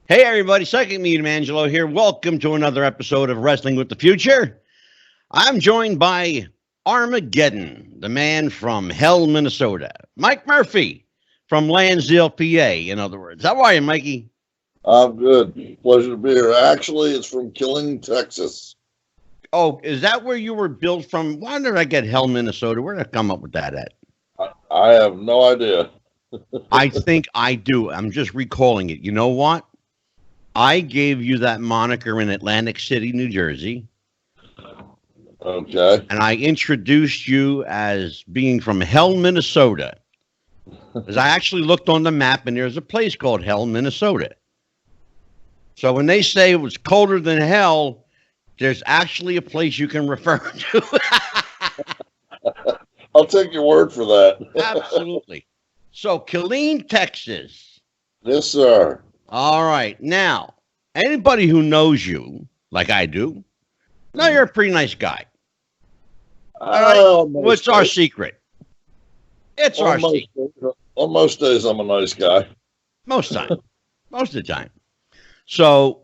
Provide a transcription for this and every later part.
Hey everybody, second medium Angelo here. Welcome to another episode of Wrestling with the Future. I'm joined by Armageddon, the man from Hell, Minnesota. Mike Murphy from Lansdale, PA, in other words. How are you, Mikey? I'm good. Pleasure to be here. Actually, it's from Killing, Texas. Oh, is that where you were built from? Why did I get Hell, Minnesota? Where did I come up with that at? I have no idea. I think I do. I'm just recalling it. You know what? I gave you that moniker in Atlantic City, New Jersey. Okay. And I introduced you as being from Hell, Minnesota. Because I actually looked on the map and there's a place called Hell, Minnesota. So when they say it was colder than hell, there's actually a place you can refer to. I'll take your word for that. Absolutely. So, Killeen, Texas. Yes, sir. All right. Now, anybody who knows you, like I do, now you're a pretty nice guy. All right. What's our secret? It's our secret. On most days, I'm a nice guy. Most of the time. So,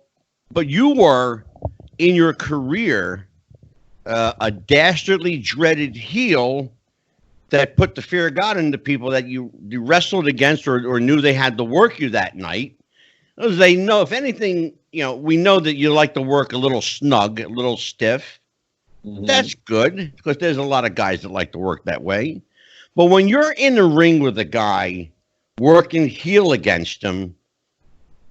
but you were, in your career, a dastardly dreaded heel that put the fear of God into people that you wrestled against or knew they had to work you that night. Because they know, if anything, we know that you like to work a little snug, a little stiff. Mm-hmm. That's good, because there's a lot of guys that like to work that way. But when you're in the ring with a guy, working heel against him,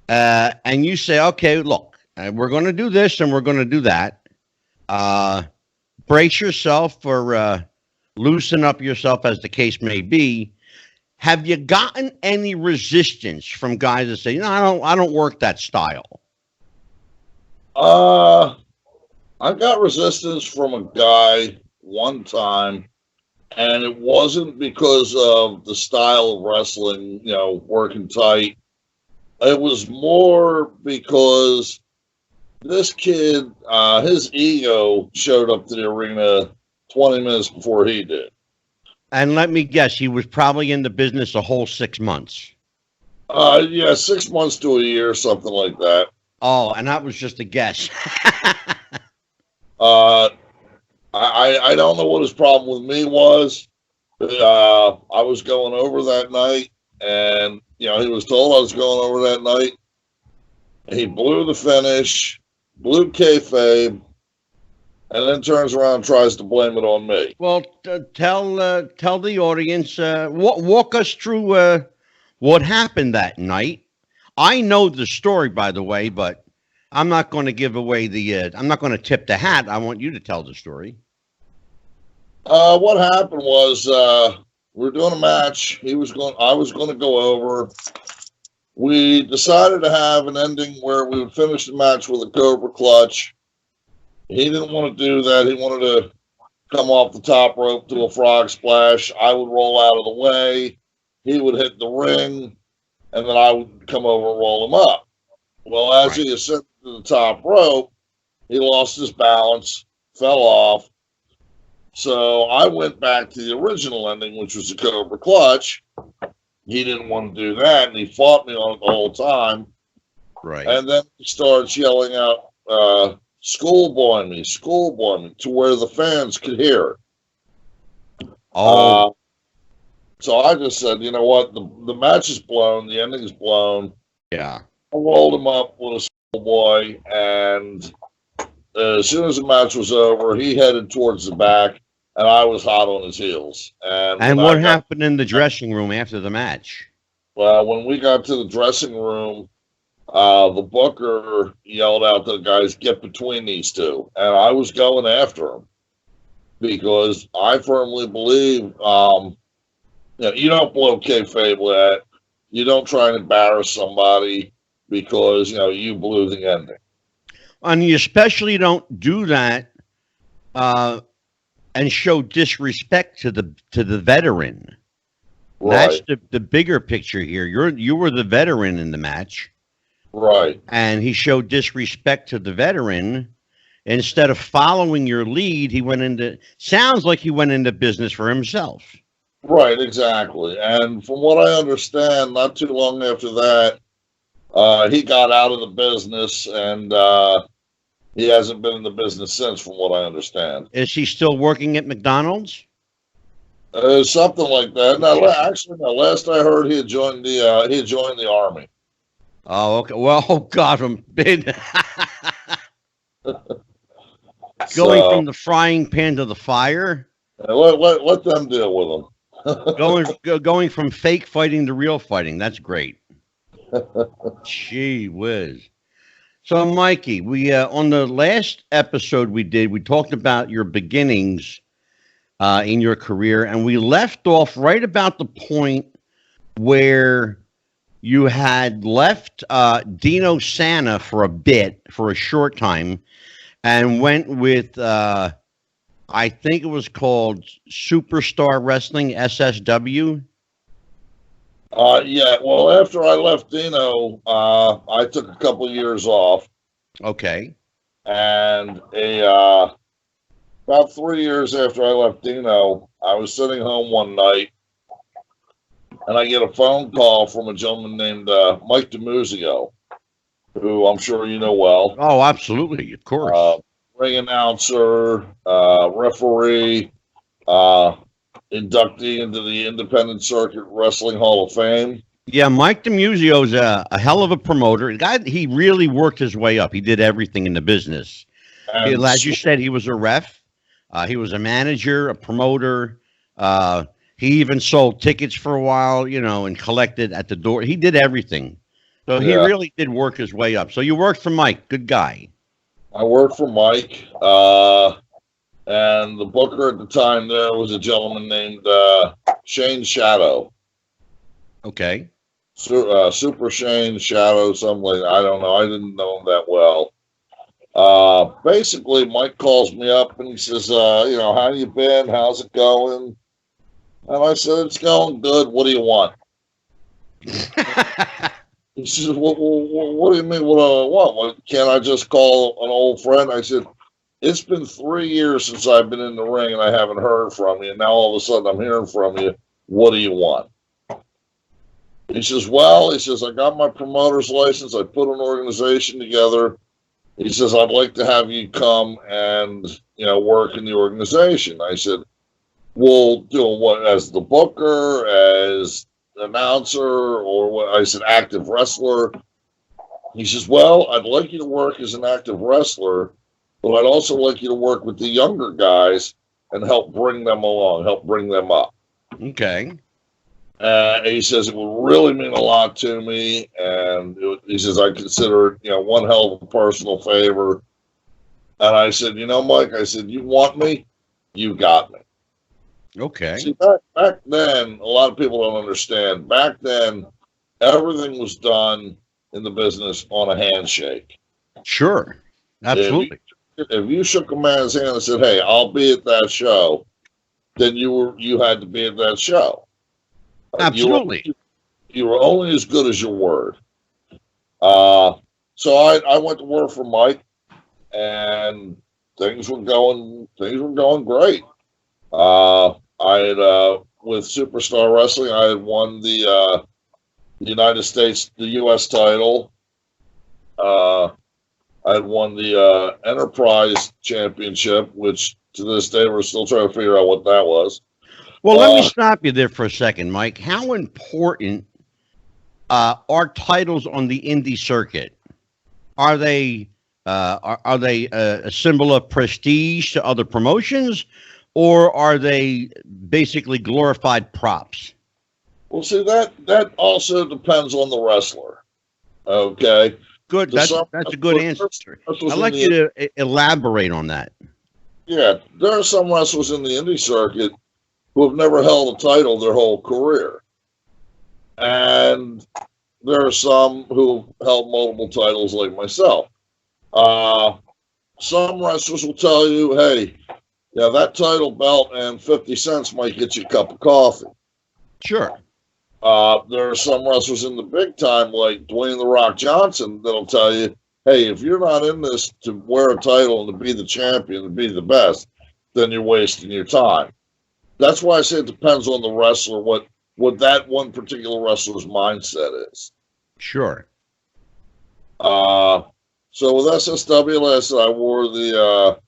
and you say, okay, look, we're going to do this and we're going to do that. Brace yourself or loosen up yourself, as the case may be. Have you gotten any resistance from guys that say, no, I don't work that style? I got resistance from a guy one time, and it wasn't because of the style of wrestling, working tight. It was more because this kid, his ego showed up to the arena 20 minutes before he did. And let me guess, he was probably in the business a whole 6 months. Yeah, 6 months to a year, something like that. Oh, and that was just a guess. I don't know what his problem with me was. I was going over that night, and he was told I was going over that night. He blew the finish, blew kayfabe, and then turns around and tries to blame it on me. Well, tell the audience, walk us through what happened that night. I know the story, by the way, but I'm not going to give away I'm not going to tip the hat. I want you to tell the story. What happened was we were doing a match. I was going to go over. We decided to have an ending where we would finish the match with a Cobra Clutch. He didn't want to do that. He wanted to come off the top rope to a frog splash. I would roll out of the way. He would hit the ring, and then I would come over and roll him up. Well, as he ascended to the top rope, he lost his balance, fell off. So I went back to the original ending, which was the Cobra Clutch. He didn't want to do that, and he fought me on it the whole time. Right. And then he starts yelling out, schoolboy me, to where the fans could hear it. Oh. So I just said, you know what, the match is blown, the ending is blown. Yeah. I rolled him up with a schoolboy, and as soon as the match was over, he headed towards the back, and I was hot on his heels. And what happened in the dressing room after the match? Well, when we got to the dressing room, the booker yelled out to the guys, get between these two. And I was going after him because I firmly believe, you don't blow kayfabe at. You don't try and embarrass somebody because, you blew the ending. And you especially don't do that and show disrespect to the veteran. Right. That's the bigger picture here. You were the veteran in the match. Right. And he showed disrespect to the veteran. Instead of following your lead, sounds like he went into business for himself. Right, exactly. And from what I understand, not too long after that, He got out of the business, and he hasn't been in the business since, from what I understand. Is he still working at McDonald's? Something like that. No, actually, no. Last I heard, he had joined the army. Oh, okay. Well, oh God, from going from the frying pan to the fire. Let them deal with them. going from fake fighting to real fighting. That's great. Gee whiz. So, Mikey, we on the last episode we talked about your beginnings in your career, and we left off right about the point where you had left Dino Santa for a short time, and went with, I think it was called Superstar Wrestling, SSW. Yeah, well, after I left Dino, I took a couple of years off. Okay. And about 3 years after I left Dino, I was sitting home one night, and I get a phone call from a gentleman named Mike DiMuzio, who I'm sure you know well. Oh, absolutely, of course. Ring announcer, referee, inductee into the Independent Circuit Wrestling Hall of Fame. Yeah, Mike DiMuzio is a hell of a promoter. He really worked his way up. He did everything in the business. As you said, he was a ref. He was a manager, a promoter. He even sold tickets for a while, and collected at the door. He did everything. So he really did work his way up. So you worked for Mike. Good guy. I worked for Mike. And the booker at the time there was a gentleman named Shane Shadow. Okay. Super Shane Shadow, something like that. I don't know. I didn't know him that well. Basically, Mike calls me up and he says, how you been? How's it going? And I said, it's going good. What do you want? He says, what do you mean, what do I want? Can't I just call an old friend? I said, it's been 3 years since I've been in the ring and I haven't heard from you. And now all of a sudden I'm hearing from you. What do you want? He says, I got my promoter's license. I put an organization together. He says, I'd like to have you come and, work in the organization. I said, well, doing what, as the booker, as announcer, or what? I said, active wrestler. He says, I'd like you to work as an active wrestler, but I'd also like you to work with the younger guys and help bring them along, help bring them up. Okay. He says, it would really mean a lot to me. And he says, I consider it, one hell of a personal favor. And I said, Mike, I said, you want me? You got me. Okay. See, back then, a lot of people don't understand. Back then, everything was done in the business on a handshake. Sure. Absolutely. If you shook a man's hand and said, hey, I'll be at that show, then you had to be at that show. Absolutely. You were only as good as your word. So I went to work for Mike, and things were going great. I had with Superstar Wrestling, I had won the U.S. title. I had won the Enterprise Championship, which to this day we're still trying to figure out what that was. Well, let me stop you there for a second, Mike. How important are titles on the indie circuit? Are they a symbol of prestige to other promotions, or are they basically glorified props? Well, see, that also depends on the wrestler. Okay. Good. That's a good answer. I'd like you to elaborate on that. Yeah, there are some wrestlers in the indie circuit who have never held a title their whole career. And there are some who held multiple titles like myself. Some wrestlers will tell you, hey, that title belt and 50 cents might get you a cup of coffee. Sure. There are some wrestlers in the big time, like Dwayne "The Rock" Johnson, that'll tell you, hey, if you're not in this to wear a title and to be the champion, to be the best, then you're wasting your time. That's why I say it depends on the wrestler, what that one particular wrestler's mindset is. Sure. So with SSW last night, I wore the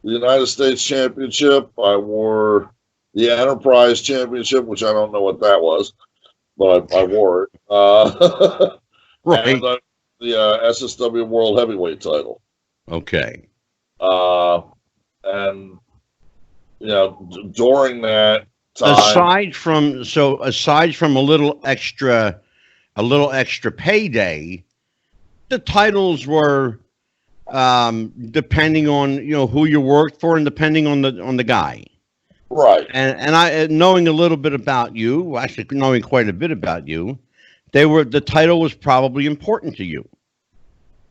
United States Championship. I wore the Enterprise Championship, which I don't know what that was, but I wore it. Right. And the SSW World Heavyweight title. Okay. And during that time, aside from a little extra payday, the titles were depending on who you worked for and depending on the guy. Right. And I, knowing a little bit about you, actually knowing quite a bit about you, the title was probably important to you.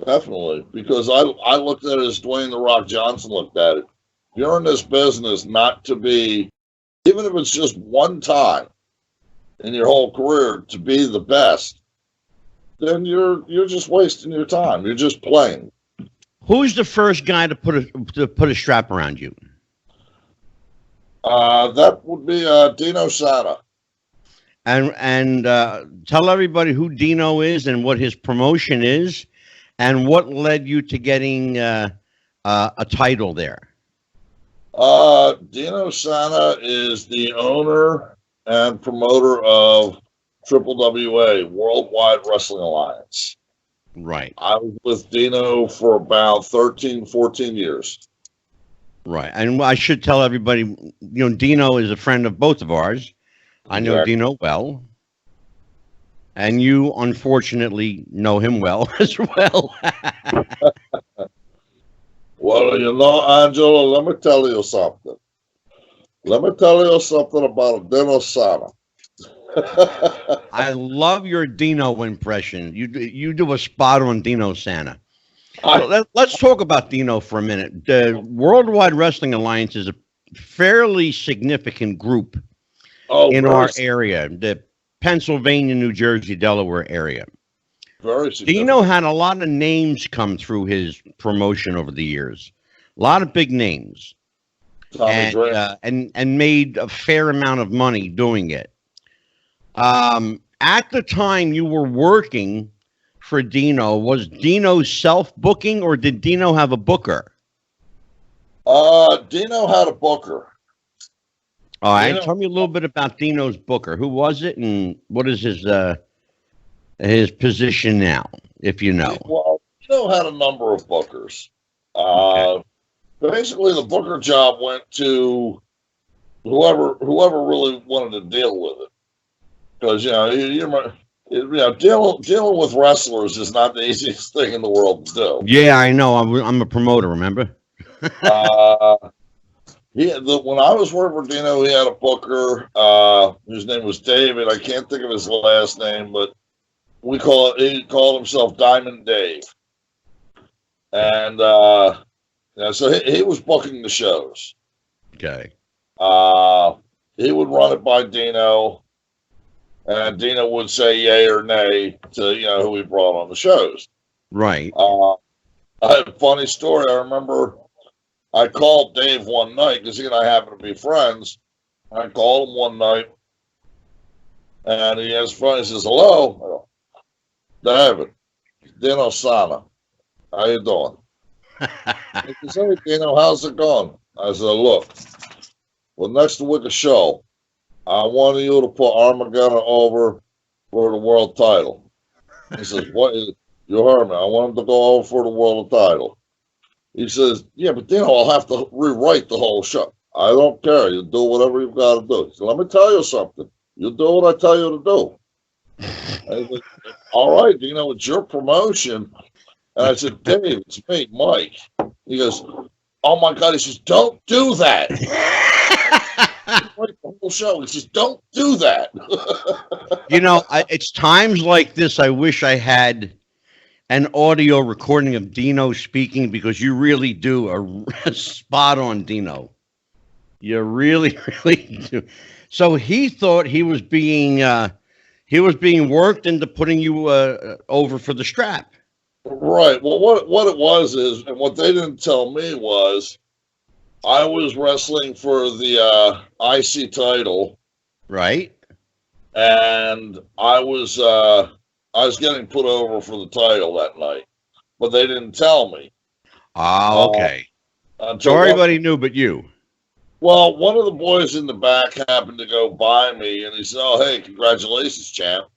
Definitely, because I looked at it as Dwayne "The Rock" Johnson looked at it. You're in this business not to be, even if it's just one time in your whole career, to be the best, then you're just wasting your time. You're just playing. Who's the first guy to put a strap around you? That would be Dino Sana. And tell everybody who Dino is and what his promotion is, and what led you to getting a title there. Dino Sana is the owner and promoter of WWA, Worldwide Wrestling Alliance. Right. I was with Dino for about 13, 14 years. Right. And I should tell everybody, Dino is a friend of both of ours. I know Exactly. Dino well. And you, unfortunately, know him well as well. Well, Angelo, let me tell you something. Let me tell you something about Dino Sana. I love your Dino impression. You do a spot on Dino Sana. So let's talk about Dino for a minute. The Worldwide Wrestling Alliance is a fairly significant group in our area, the Pennsylvania, New Jersey, Delaware area. Very significant. Dino had a lot of names come through his promotion over the years. A lot of big names. And made a fair amount of money doing it. At the time you were working for Dino, was Dino self-booking or did Dino have a booker? Dino had a booker. All right, tell me a little bit about Dino's booker. Who was it, and what is his position now, if you know? Well, Dino had a number of bookers. Okay. Basically, the booker job went to whoever really wanted to deal with it, because dealing with wrestlers is not the easiest thing in the world to do. Yeah, I know. I'm a promoter. Remember? When I was working for Dino, he had a booker. His name was David. I can't think of his last name, but he called himself Diamond Dave. And so he was booking the shows. Okay. He would run it by Dino, and Dino would say yay or nay to who he brought on the shows. Right. I had a funny story. I remember I called Dave one night because he and I happen to be friends. I called him one night, and he has fun. He says, "Hello, David, Dino Sana. How you doing?" He says, "Hey, Dino, how's it going?" I said, "Look, well, next week of show, I want you to put Armageddon over for the world title." He says, "What? You heard me. I want him to go over for the world title." He says, "Yeah, but Dino, I'll have to rewrite the whole show." "I don't care. You do whatever you've got to do." He said, "Let me tell you something. You do what I tell you to do." I said, "All right, Dino, it's your promotion." And I said, "Dave, it's me, Mike." He goes, "Oh my God." He says, "Don't do that." Write the whole show. He says, "Don't do that." It's times like this I wish I had an audio recording of Dino speaking, because you really do a spot on Dino. You really, really do. So he thought he was being worked into putting you over for the strap. Right. Well, what it was is, and what they didn't tell me was, I was wrestling for the IC title. Right. And I was getting put over for the title that night. but they didn't tell me. Ah, okay. Until So everybody knew but you. Well, one of the boys in the back happened to go by me, and he said, "Oh, hey, congratulations, champ."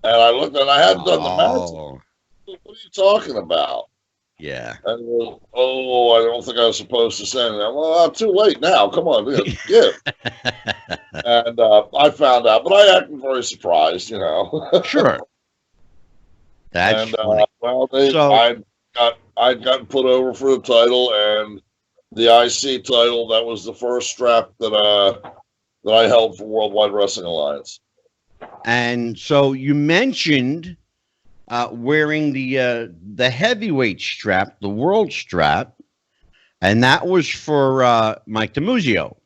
And I looked, and I hadn't done the match. Oh, What are you talking about? yeah. And he goes, "Oh, I don't think I was supposed to say that." Well, I'm too late now. Come on, give. And I found out, but I acted very surprised, Sure. That's And funny. well, I'd gotten put over for the title, and the IC title. That was the first strap that I held for Worldwide Wrestling Alliance. And so you mentioned wearing the heavyweight strap, the world strap, and that was for Mike DiMuzio.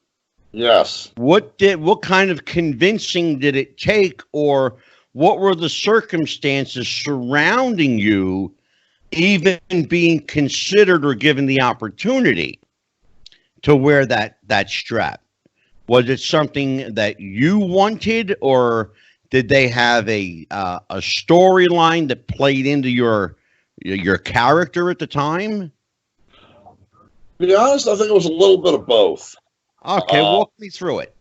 Yes. What kind of convincing did it take, or what were the circumstances surrounding you even being considered or given the opportunity to wear that strap? Was it something that you wanted, or did they have a storyline that played into your character at the time? To be honest, I think it was a little bit of both. Okay, walk me through it.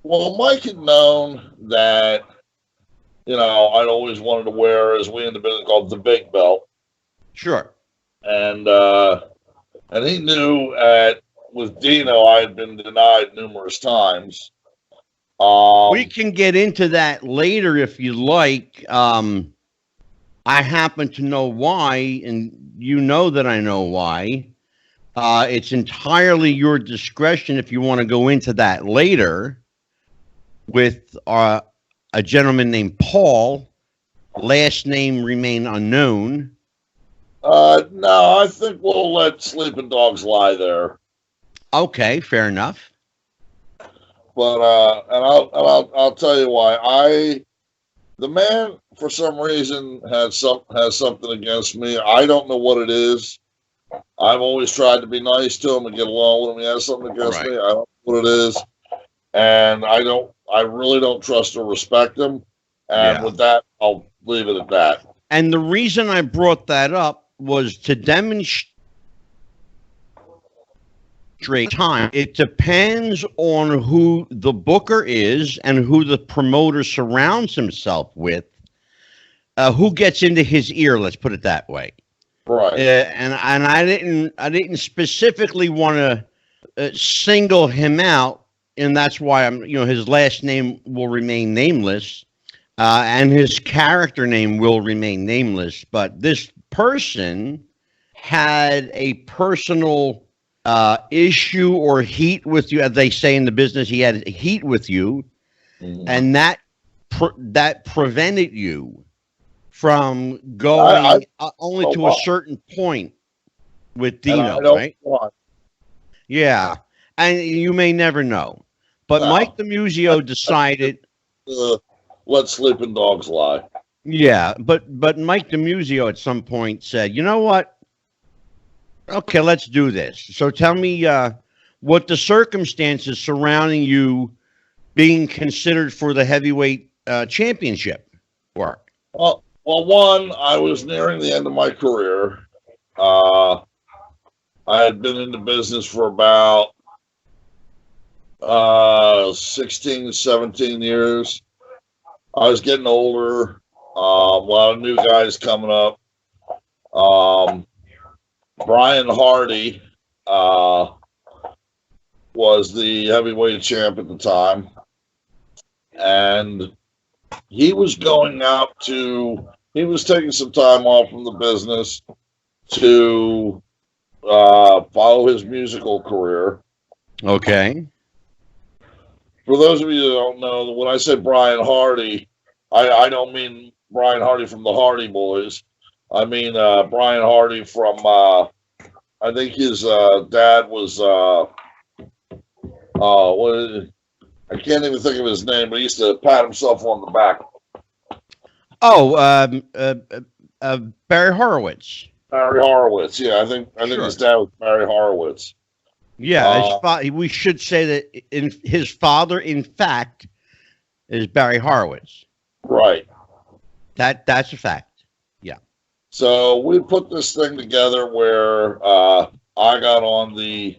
Well, Mike had known that, I'd always wanted to wear, as we in the business called, the big belt. Sure. And he knew with Dino, I had been denied numerous times. We can get into that later if you like. I happen to know why, and you know that I know why. It's entirely your discretion if you want to go into that later with a gentleman named Paul, last name remain unknown. No, I think we'll let sleeping dogs lie there. Okay, fair enough. But and I'll tell you why. The man for some reason has something against me. I don't know what it is. I've always tried to be nice to him and get along with him. He has something against me. I don't know what it is, and I really don't trust or respect him. And with that, I'll leave it at that. And the reason I brought that up was to demonstrate time. It depends on who the booker is and who the promoter surrounds himself with, who gets into his ear. Let's put it that way. Right. And I didn't specifically want to single him out, and that's why his last name will remain nameless, and his character name will remain nameless. But this person had a personal issue or heat with you, as they say in the business. He had heat with you, and that prevented you from going only to a certain point with Dino, right? Yeah, and you may never know. But Mike DiMuzio decided, let sleeping dogs lie. Yeah, but Mike DiMuzio at some point said, "You know what? Okay, let's do this." So tell me what the circumstances surrounding you being considered for the heavyweight championship were. Well, one, I was nearing the end of my career. I had been in the business for about 16, 17 years. I was getting older. A lot of new guys coming up. Brian Hardy was the heavyweight champ at the time. And he was going out he was taking some time off from the business to follow his musical career. Okay. For those of you that don't know, when I say Brian Hardy, I don't mean Brian Hardy from the Hardy Boys. I mean Brian Hardy from, I think his dad was, I can't even think of his name, but he used to pat himself on the back. Oh, Barry Horowitz. Barry Horowitz, yeah, I think his dad was Barry Horowitz. Yeah, we should say that his father, in fact, is Barry Horowitz. Right. That's a fact. Yeah. So we put this thing together where I got on the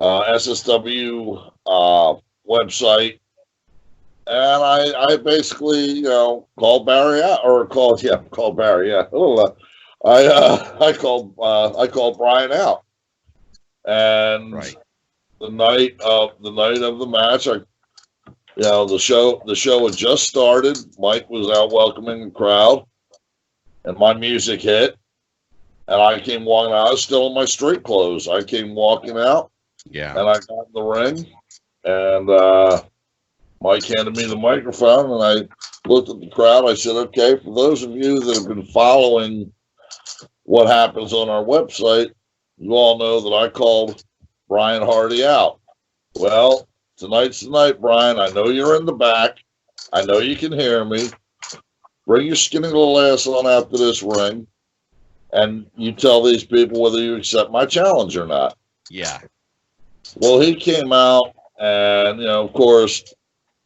SSW website, and I basically, called Barry out, or called Barry, yeah. I called Brian out, and Right. the night of the match, the show had just started. Mike was out welcoming the crowd, and my music hit, and I came walking out. I was still in my street clothes. I came walking out, Yeah. and I got in the ring, and Mike handed me the microphone, and I looked at the crowd. I said, "Okay, for those of you that have been following what happens on our website, you all know that I called Brian Hardy out. Well, tonight's the night, Brian. I know you're in the back. I know you can hear me. Bring your skinny little ass on out to this ring, and you tell these people whether you accept my challenge or not." Yeah. Well, he came out, and, of course,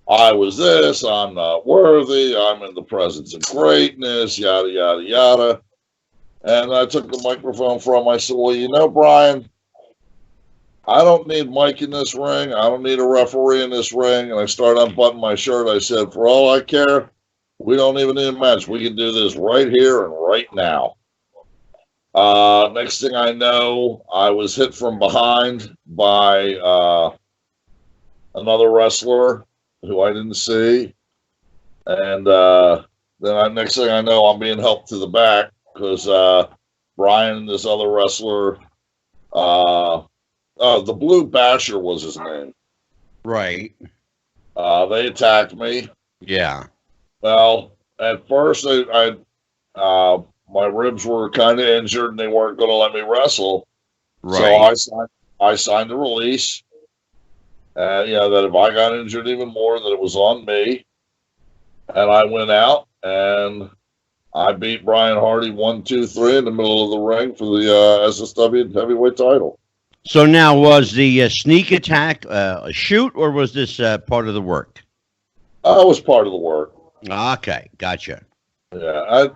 I was this, I'm not worthy, I'm in the presence of greatness, yada, yada, yada. And I took the microphone from him. I said, "Well, Brian, I don't need Mike in this ring. I don't need a referee in this ring." And I started unbuttoning my shirt. I said, "For all I care, we don't even need a match. We can do this right here and right now." Next thing I know, I was hit from behind by another wrestler who I didn't see. And next thing I know, I'm being helped to the back because Brian and this other wrestler, the Blue Basher was his name. Right. They attacked me. Yeah. Well, at first, my ribs were kind of injured, and they weren't going to let me wrestle. Right. So I signed a release, that if I got injured even more, that it was on me. And I went out, and I beat Brian Hardy 1, 2, 3 in the middle of the ring for the SSW heavyweight title. So now, was the sneak attack a shoot, or was this part of the work? It was part of the work. Okay, gotcha. Yeah,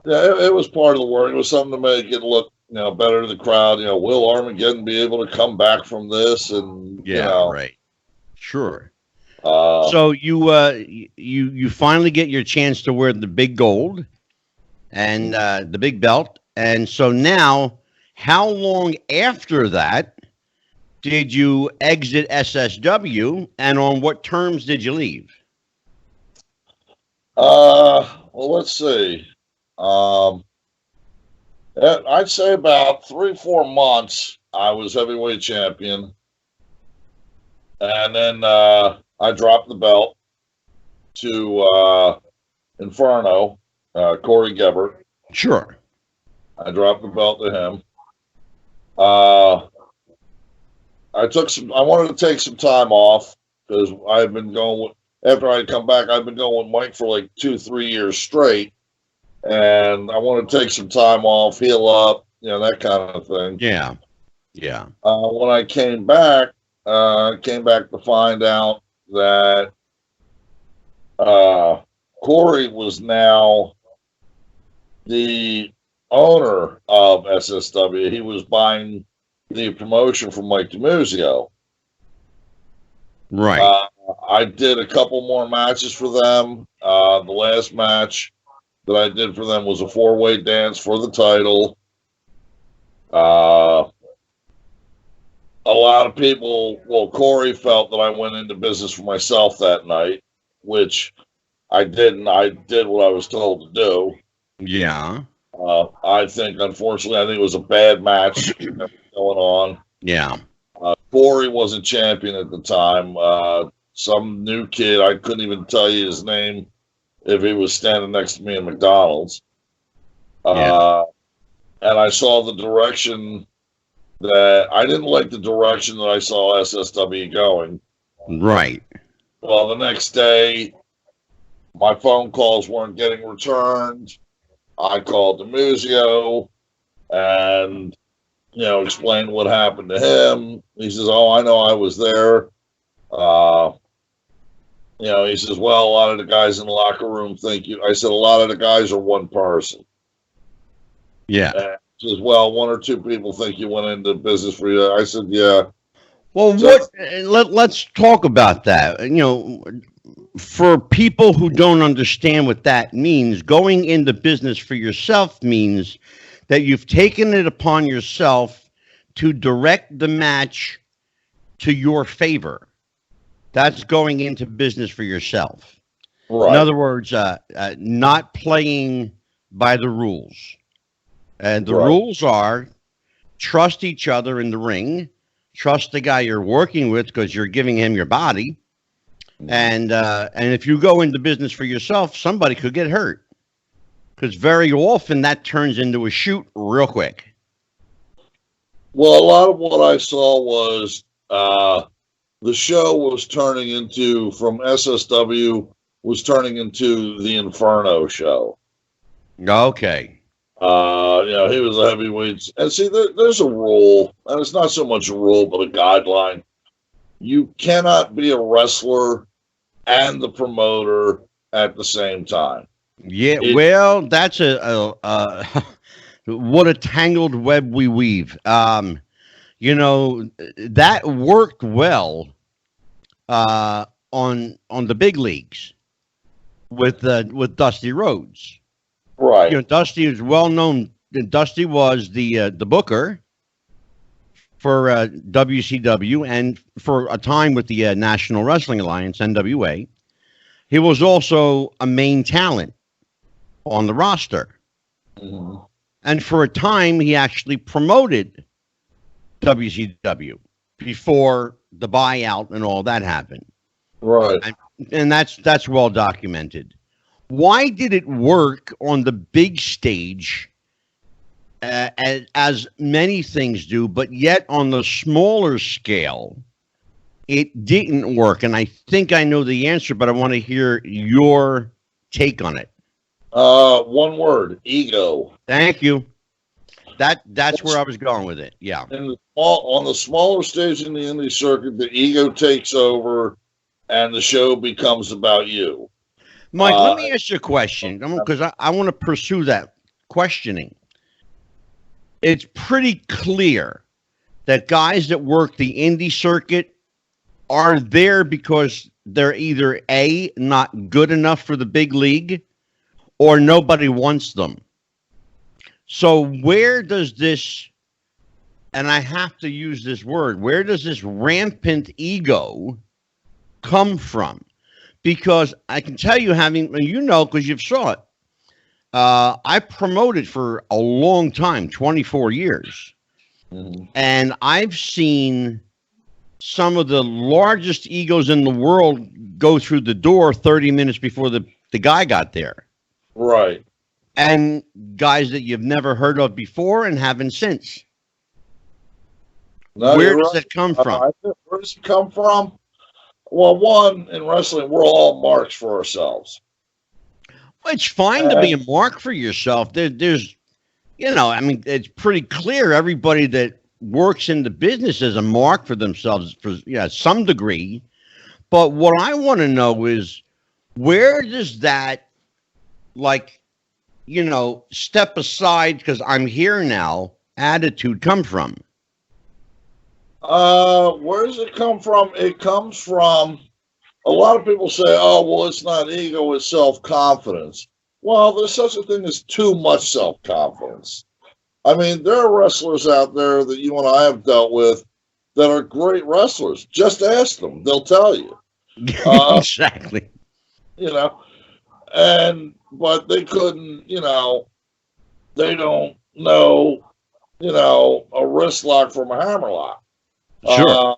it was part of the work. It was something to make it look, better to the crowd. Will Armageddon be able to come back from this? And right, sure. Uh, So you finally get your chance to wear the big gold and the big belt, and so now, how long after that did you exit SSW, and on what terms did you leave? well, let's see. I'd say about 3-4 months I was heavyweight champion, and then I dropped the belt to Inferno, Corey Gebert. Sure. I dropped the belt to him. I wanted to take some time off because I've been going after I come back. I've been going with Mike for like 2-3 years straight, and I want to take some time off, heal up, that kind of thing. Yeah. Yeah. When I came back to find out that Corey was now the owner of SSW. He was buying the promotion from Mike DiMuzio. Right. I did a couple more matches for them. The last match that I did for them was a 4-way dance for the title. A lot of people, Corey felt that I went into business for myself that night, which I didn't. I did what I was told to do. Yeah. I think it was a bad match going on. Yeah. Corey wasn't champion at the time. Some new kid, I couldn't even tell you his name if he was standing next to me in McDonald's. Yeah. And I saw the direction that I didn't like the direction that I saw SSW going. Right. Well, the next day, my phone calls weren't getting returned. I called DiMuzio and, explained what happened to him. He says, "Oh, I know, I was there." He says, "Well, a lot of the guys in the locker room think you." I said, "A lot of the guys are one person." Yeah. And she says, well, one or two people think you went into business for you. I said, yeah. Well, So, let's talk about that. You know, for people who don't understand what that means, going into business for yourself means that you've taken it upon yourself to direct the match to your favor. That's going into business for yourself. right. In other words, not playing by the rules. And the Right. rules are trust each other in the ring, trust the guy you're working with because you're giving him your body. And if you go into business for yourself, somebody could get hurt because very often that turns into a shoot real quick. Well, a lot of what I saw was the show was turning into, from SSW, was turning into the Inferno show. Okay. He was a heavyweight. And see, there's a rule, and it's not so much a rule, but a guideline. You cannot be a wrestler and the promoter at the same time. Yeah, well, that's what a tangled web we weave. You know, that worked well on the big leagues with Dusty Rhodes. Right. You know, Dusty is well known. Dusty was the booker for WCW and for a time with the National Wrestling Alliance, NWA. He was also a main talent on the roster. Mm-hmm. And for a time, he actually promoted WCW before the buyout and all that happened. Right. And that's well documented. Why did it work on the big stage as many things do, but yet on the smaller scale, it didn't work? And I think I know the answer, but I want to hear your take on it. One word: ego. Thank you. That's where I was going with it. Yeah. On the smaller stage in the indie circuit, the ego takes over, and the show becomes about you. Mike, let me ask you a question, because I want to pursue that questioning. It's pretty clear that guys that work the indie circuit are there because they're either A, not good enough for the big league, or nobody wants them. So where does this, and I have to use this word, where does this rampant ego come from? Because I can tell you, because you've saw it, I promoted for a long time, 24 years. Mm-hmm. And I've seen some of the largest egos in the world go through the door 30 minutes before the guy got there. Right. And guys that you've never heard of before and haven't since. No, where does it come from? Where does it come from? Well, one, in wrestling, we're all marks for ourselves. Well, it's fine to be a mark for yourself. There's, it's pretty clear everybody that works in the business is a mark for themselves for some degree. But what I want to know is, where does that, step aside because I'm here now attitude come from? Where does it come from? It comes from, a lot of people say, oh, well, it's not ego, it's self-confidence. Well, there's such a thing as too much self-confidence. I mean, there are wrestlers out there that you and I have dealt with that are great wrestlers. Just ask them. They'll tell you. Exactly. But they couldn't, they don't know, a wrist lock from a hammer lock. Sure.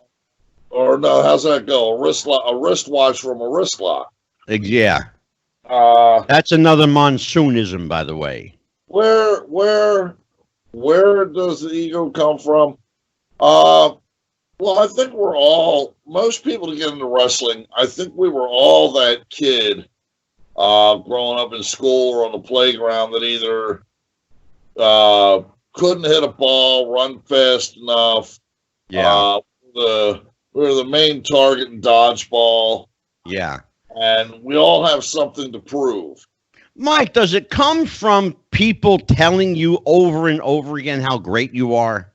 Or no, how's that go? A wristwatch from a wrist lock. Yeah. That's another monsoonism, by the way. Where does the ego come from? Well, I think most people to get into wrestling, I think we were all that kid growing up in school or on the playground that either couldn't hit a ball, run fast enough. Yeah. We were the main target in dodgeball. Yeah. And we all have something to prove. Mike, does it come from people telling you over and over again how great you are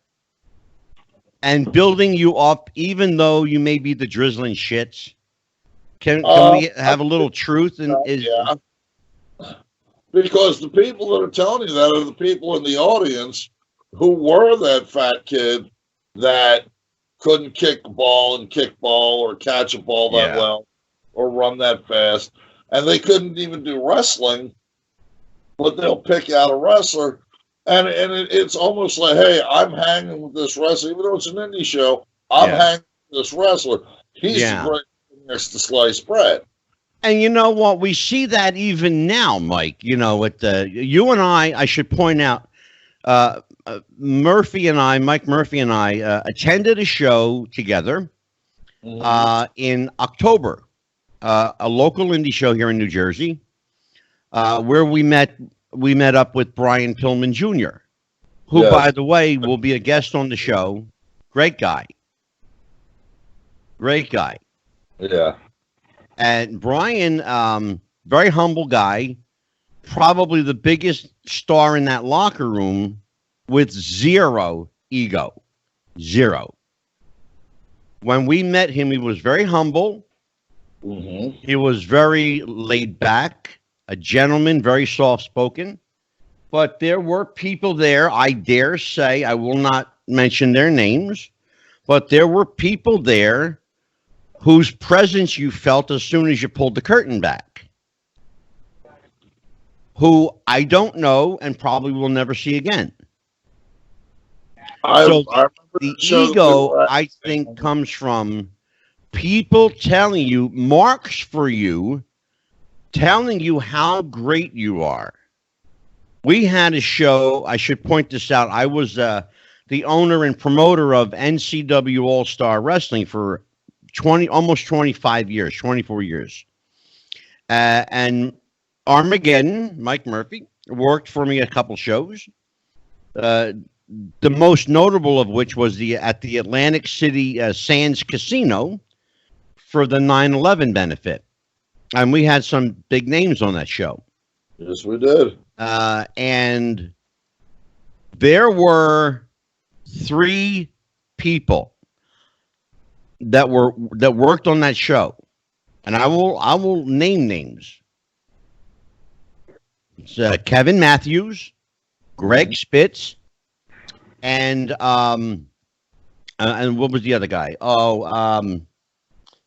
and building you up, even though you may be the drizzling shits? Can we have a little truth? Yeah. Because the people that are telling you that are the people in the audience who were that fat kid that couldn't kick the ball and kickball or catch a ball that well or run that fast. And they couldn't even do wrestling, but they'll pick out a wrestler. And it's almost like, hey, I'm hanging with this wrestler, even though it's an indie show, I'm hanging with this wrestler. He's the great next to sliced bread. And you know what? We see that even now, Mike. You know, with you and I should point out, Mike Murphy and I attended a show together in October, a local indie show here in New Jersey, where we met up with Brian Pillman Jr., who, by the way, will be a guest on the show. Great guy. Yeah. And Brian, very humble guy, probably the biggest star in that locker room with zero ego. Zero. When we met him, he was very humble. Mm-hmm. He was very laid back, a gentleman, very soft-spoken. But there were people there, I dare say, I will not mention their names, but there were people there whose presence you felt as soon as you pulled the curtain back, who I don't know and probably will never see again. The ego, I think, comes from people telling you, marks for you, telling you how great you are. We had a show, I should point this out, I was the owner and promoter of NCW All-Star Wrestling for almost 25 years, 24 years. And Armageddon, Mike Murphy, worked for me a couple shows. The most notable of which was at the Atlantic City Sands Casino for the 9/11 benefit. And we had some big names on that show. Yes, we did. And there were 3 people that worked on that show, and I will name names. It's Kevin Matthews, Greg Spitz, and what was the other guy?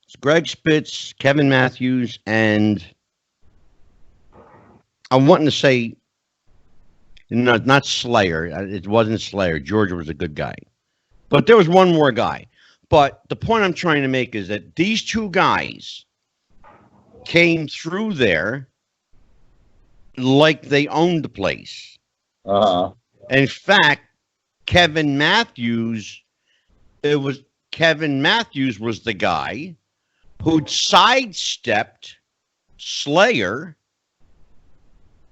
It's Greg Spitz, Kevin Matthews, and I'm wanting to say, no, not Slayer. It wasn't Slayer. George was a good guy, but there was one more guy. But the point I'm trying to make is that these 2 guys came through there like they owned the place. In fact, Kevin Matthews was the guy who'd sidestepped Slayer,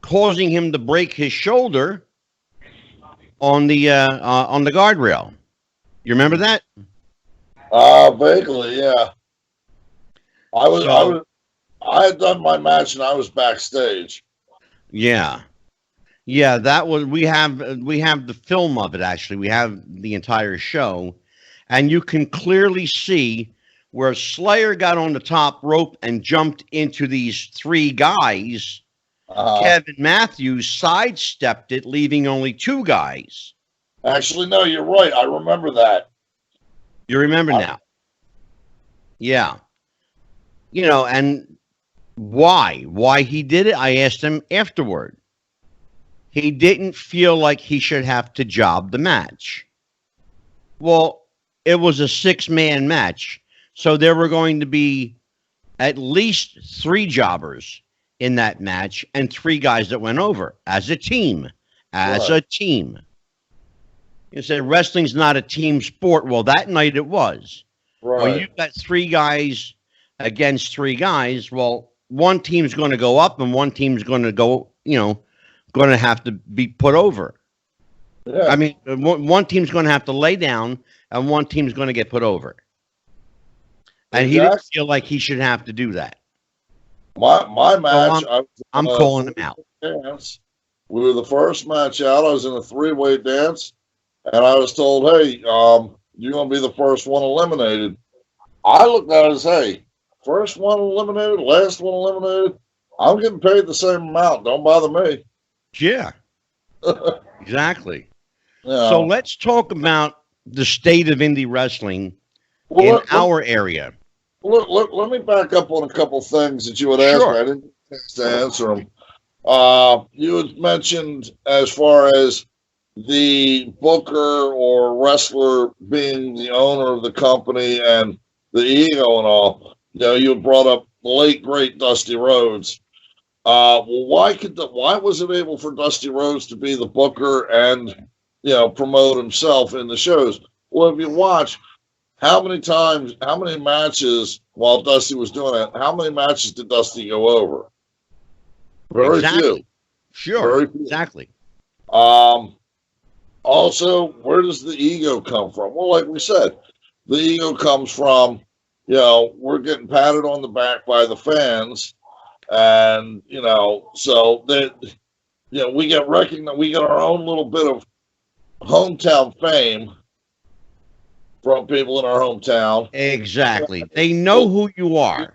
causing him to break his shoulder on the guardrail. You remember that? Vaguely, yeah. I had done my match and I was backstage. Yeah. That was we have the film of it. Actually, we have the entire show, and you can clearly see where Slayer got on the top rope and jumped into these 3 guys. Kevin Matthews sidestepped it, leaving only 2 guys. Actually, no, you're right. I remember that. You remember now? Yeah. You know, and why? Why he did it? I asked him afterward. He didn't feel like he should have to job the match. Well, it was a 6-man match, so there were going to be at least 3 jobbers in that match and 3 guys that went over as a team. A team. You said wrestling's not a team sport. Well, that night it was. Right. When you've got 3 guys against 3 guys, well, one team's going to go up and one team's going to go, going to have to be put over. Yeah. I mean, one team's going to have to lay down and one team's going to get put over. And he didn't feel like he should have to do that. My match, I'm calling him out. dance. We were the first match out. I was in a three-way dance, and I was told, hey, you're going to be the first one eliminated. I looked at it as, hey, first one eliminated, last one eliminated. I'm getting paid the same amount. Don't bother me. Yeah, exactly. Yeah. So let's talk about the state of indie wrestling in our area. Let me back up on a couple things that you had asked me. I didn't get a chance to answer them. You had mentioned as far as the booker or wrestler being the owner of the company and the ego and all. You know, you brought up the late great Dusty Rhodes. Well, why was it able for Dusty Rhodes to be the booker and, you know, promote himself in the shows? Well, if you watch, how many matches while Dusty was doing it, how many matches did Dusty go over? Very few. Sure. Very few. Exactly. Also, where does the ego come from? Well, like we said, the ego comes from, you know, we're getting patted on the back by the fans. And, you know, so that, you know, we get recognized, we get our own little bit of hometown fame from people in our hometown. Exactly. They know who you are.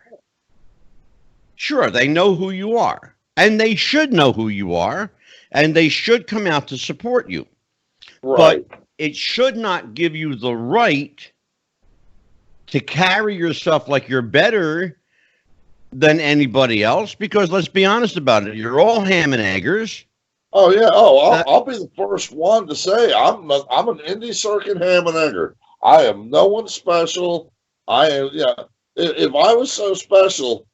Sure, they know who you are. And they should know who you are. And they should come out to support you. Right. But it should not give you the right to carry yourself like you're better than anybody else, because let's be honest about it, you're all ham and eggers. Oh yeah. Oh, I'll be the first one to say I'm an indie circuit ham and egger. I am no one special. I am, yeah. If I was so special,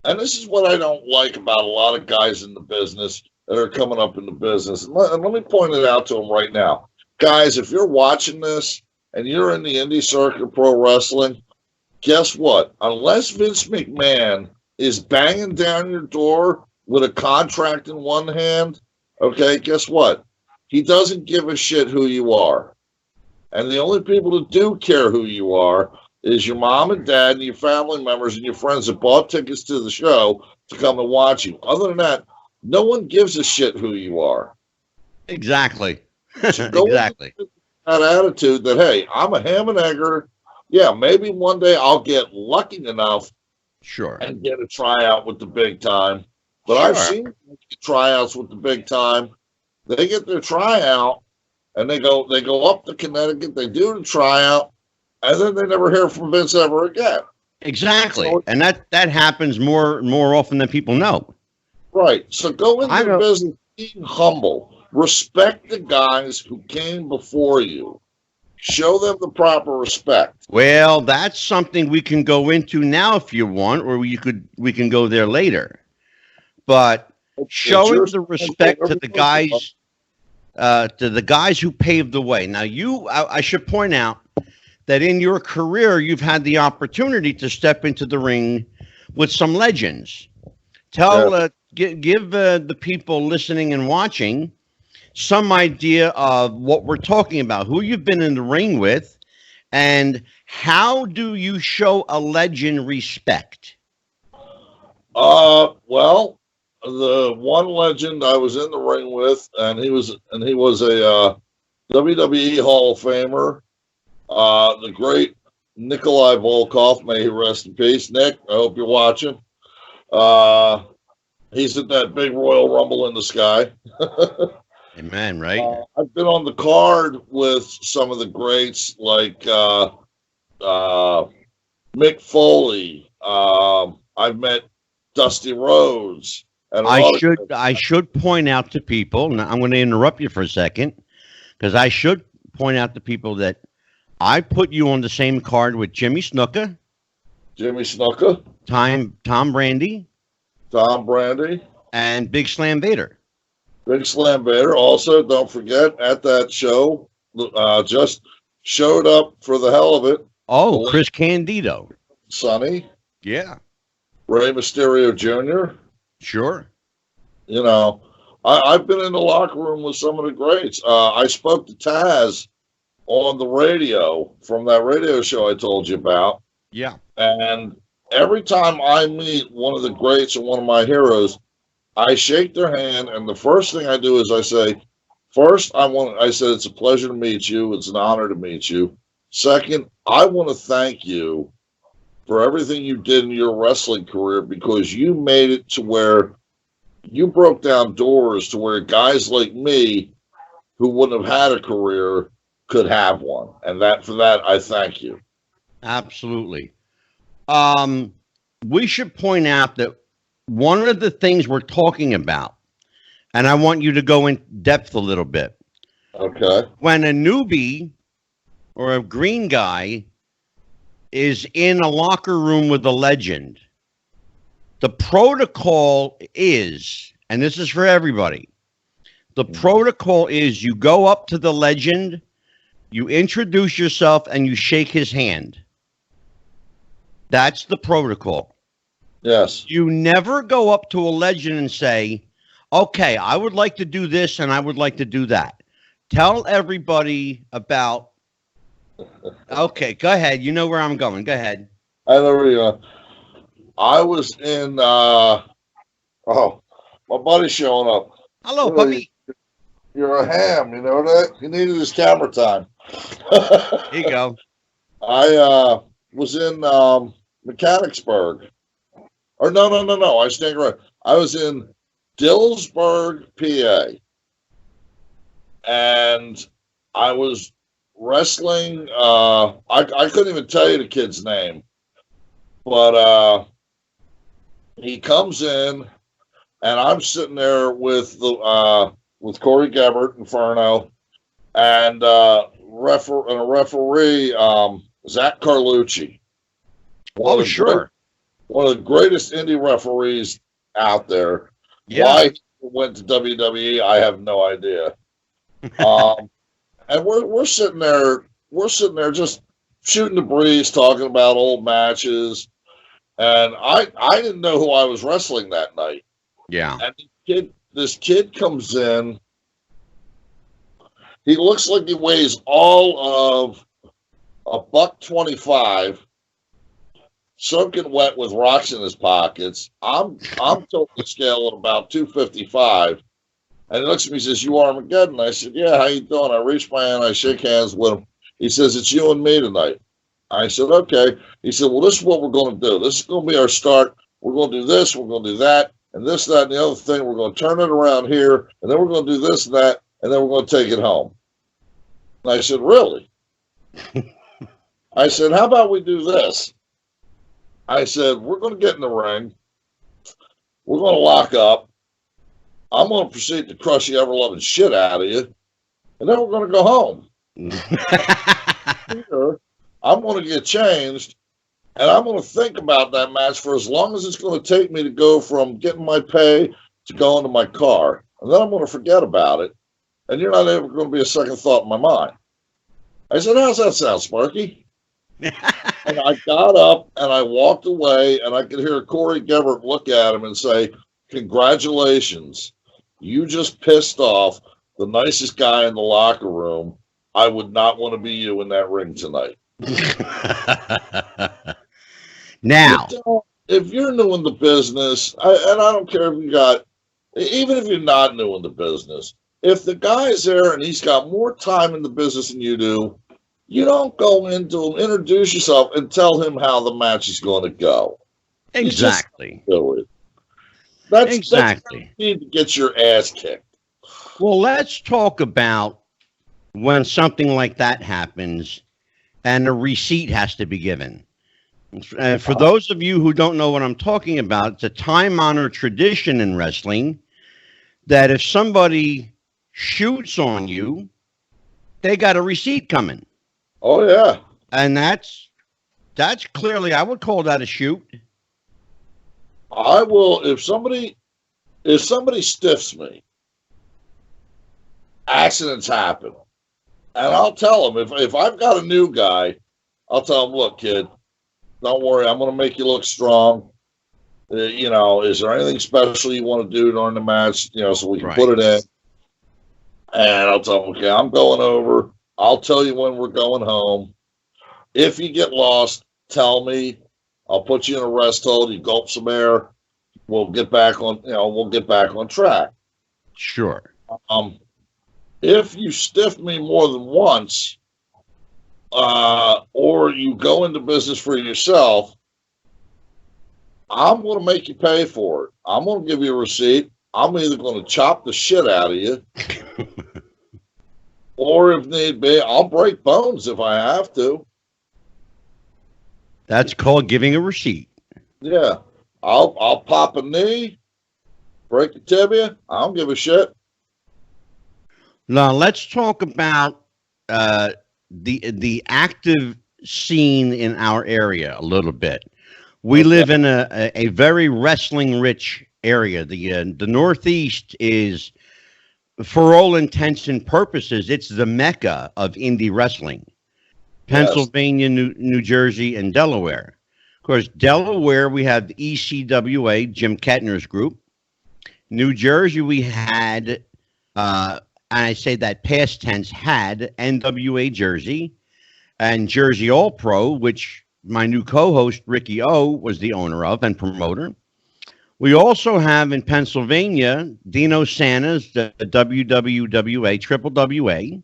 and this is what I don't like about a lot of guys in the business that are coming up in the business. And let me point it out to them right now, guys. If you're watching this and you're in the indie circuit pro wrestling, guess what? Unless Vince McMahon is banging down your door with a contract in one hand, okay, guess what? He doesn't give a shit who you are. And the only people that do care who you are is your mom and dad and your family members and your friends that bought tickets to the show to come and watch you. Other than that, no one gives a shit who you are. Exactly. So exactly. That attitude that, hey, I'm a ham and egger. Yeah, maybe one day I'll get lucky enough and get a tryout with the big time. But I've seen tryouts with the big time. They get their tryout and they go up to Connecticut, they do the tryout, and then they never hear from Vince ever again. Exactly. So, and that happens more often than people know. Right. So go into the business being humble. Respect the guys who came before you. Show them the proper respect. Well, that's something we can go into now if you want, or we can go there later. But showing the respect to the guys who paved the way. Now, I should point out that in your career, you've had the opportunity to step into the ring with some legends. Give the people listening and watching some idea of what we're talking about, who you've been in the ring with, and how do you show a legend respect? Well, the one legend I was in the ring with, and he was a WWE Hall of Famer, the great Nikolai Volkov, may he rest in peace. Nick, I hope you're watching. He's at that big Royal Rumble in the sky. Amen, right? I've been on the card with some of the greats like Mick Foley. I've met Dusty Rhodes. And I should point out to people, and I'm going to interrupt you for a second, because I should point out to people that I put you on the same card with Jimmy Snuka. Tom Brandy. And Big Slam Vader. Big Slam Vader. Also, don't forget, at that show, just showed up for the hell of it. Oh, Chris Candido. Sonny. Yeah. Rey Mysterio Jr. Sure. You know, I've been in the locker room with some of the greats. I spoke to Taz on the radio from that radio show I told you about. Yeah. And every time I meet one of the greats or one of my heroes, I shake their hand, and the first thing I do is I say, I said, it's a pleasure to meet you. It's an honor to meet you. Second, I want to thank you for everything you did in your wrestling career, because you made it to where you broke down doors to where guys like me who wouldn't have had a career could have one. And for that, I thank you. Absolutely. We should point out that one of the things we're talking about, and I want you to go in depth a little bit. Okay. When a newbie or a green guy is in a locker room with a legend, the protocol is, and this is for everybody, the protocol is you go up to the legend, you introduce yourself, and you shake his hand. That's the protocol. Yes. You never go up to a legend and say, okay, I would like to do this and I would like to do that. Tell everybody about. Okay, go ahead. You know where I'm going. Go ahead. I know where you're going. I was in, my buddy's showing up. Hello, puppy. You're a ham, you know that? He needed his camera time. Here you go. I was in Mechanicsburg. Or no. I stand correct. I was in Dillsburg, PA. And I was wrestling. I couldn't even tell you the kid's name. But he comes in, and I'm sitting there with Corey Gebert, Inferno, and a referee, Zach Carlucci. One of the greatest indie referees out there. Yeah. Why he went to WWE, I have no idea. And we're sitting there just shooting the breeze, talking about old matches. And I didn't know who I was wrestling that night. Yeah. And this kid comes in. He looks like he weighs all of $125, soaking wet with rocks in his pockets. I'm tilting the scale at about 255. And he looks at me and says, "You Armageddon?" I said, "Yeah, how you doing?" I reach my hand, I shake hands with him. He says, "It's you and me tonight." I said, "Okay." He said, "Well, this is what we're going to do. This is going to be our start. We're going to do this, we're going to do that, and this, that, and the other thing. We're going to turn it around here, and then we're going to do this and that, and then we're going to take it home." And I said, "Really?" I said, "How about we do this?" I said, "We're going to get in the ring. We're going to lock up. I'm going to proceed to crush the ever-loving shit out of you, and then we're going to go home. Here, I'm going to get changed, and I'm going to think about that match for as long as it's going to take me to go from getting my pay to going to my car. And then I'm going to forget about it, and you're not ever going to be a second thought in my mind." I said, "How's that sound, Sparky?" And I got up, and I walked away, and I could hear Corey Gebert look at him and say, "Congratulations. You just pissed off the nicest guy in the locker room. I would not want to be you in that ring tonight." Now, if you're new in the business, and I don't care even if you're not new in the business, if the guy's there and he's got more time in the business than you do, you don't go into him, introduce yourself, and tell him how the match is going to go. exactly. Do it. That's Exactly. you need to get your ass kicked. Well, let's talk about when something like that happens and a receipt has to be given. And for those of you who don't know what I'm talking about, it's a time-honored tradition in wrestling that if somebody shoots on you, they got a receipt coming. Oh, yeah. And that's clearly, I would call that a shoot. I will, if somebody stiffs me, accidents happen. And I'll tell them, if I've got a new guy, I'll tell them, "Look, kid, don't worry, I'm going to make you look strong. Is there anything special you want to do during the match, so we can put it in?" And I'll tell them, "Okay, I'm going over. I'll tell you when we're going home. If you get lost, tell me. I'll put you in a rest hold. You gulp some air, we'll get back on track. Sure. If you stiff me more than once, or you go into business for yourself, I'm going to make you pay for it. I'm going to give you a receipt. I'm either going to chop the shit out of you, or if need be, I'll break bones if I have to. That's called giving a receipt. Yeah, I'll pop a knee, break a tibia. I don't give a shit. Now let's talk about the active scene in our area a little bit. We live in a very wrestling rich area. The Northeast is, for all intents and purposes, it's the mecca of indie wrestling. Pennsylvania, New Jersey, and Delaware. Of course, Delaware, we have the ECWA, Jim Kettner's group. New Jersey, we had, and I say that past tense, had NWA Jersey, and Jersey All Pro, which my new co-host, Ricky O, was the owner of and promoter. We also have in Pennsylvania, Dino Santa's, the WWWA, Triple WA,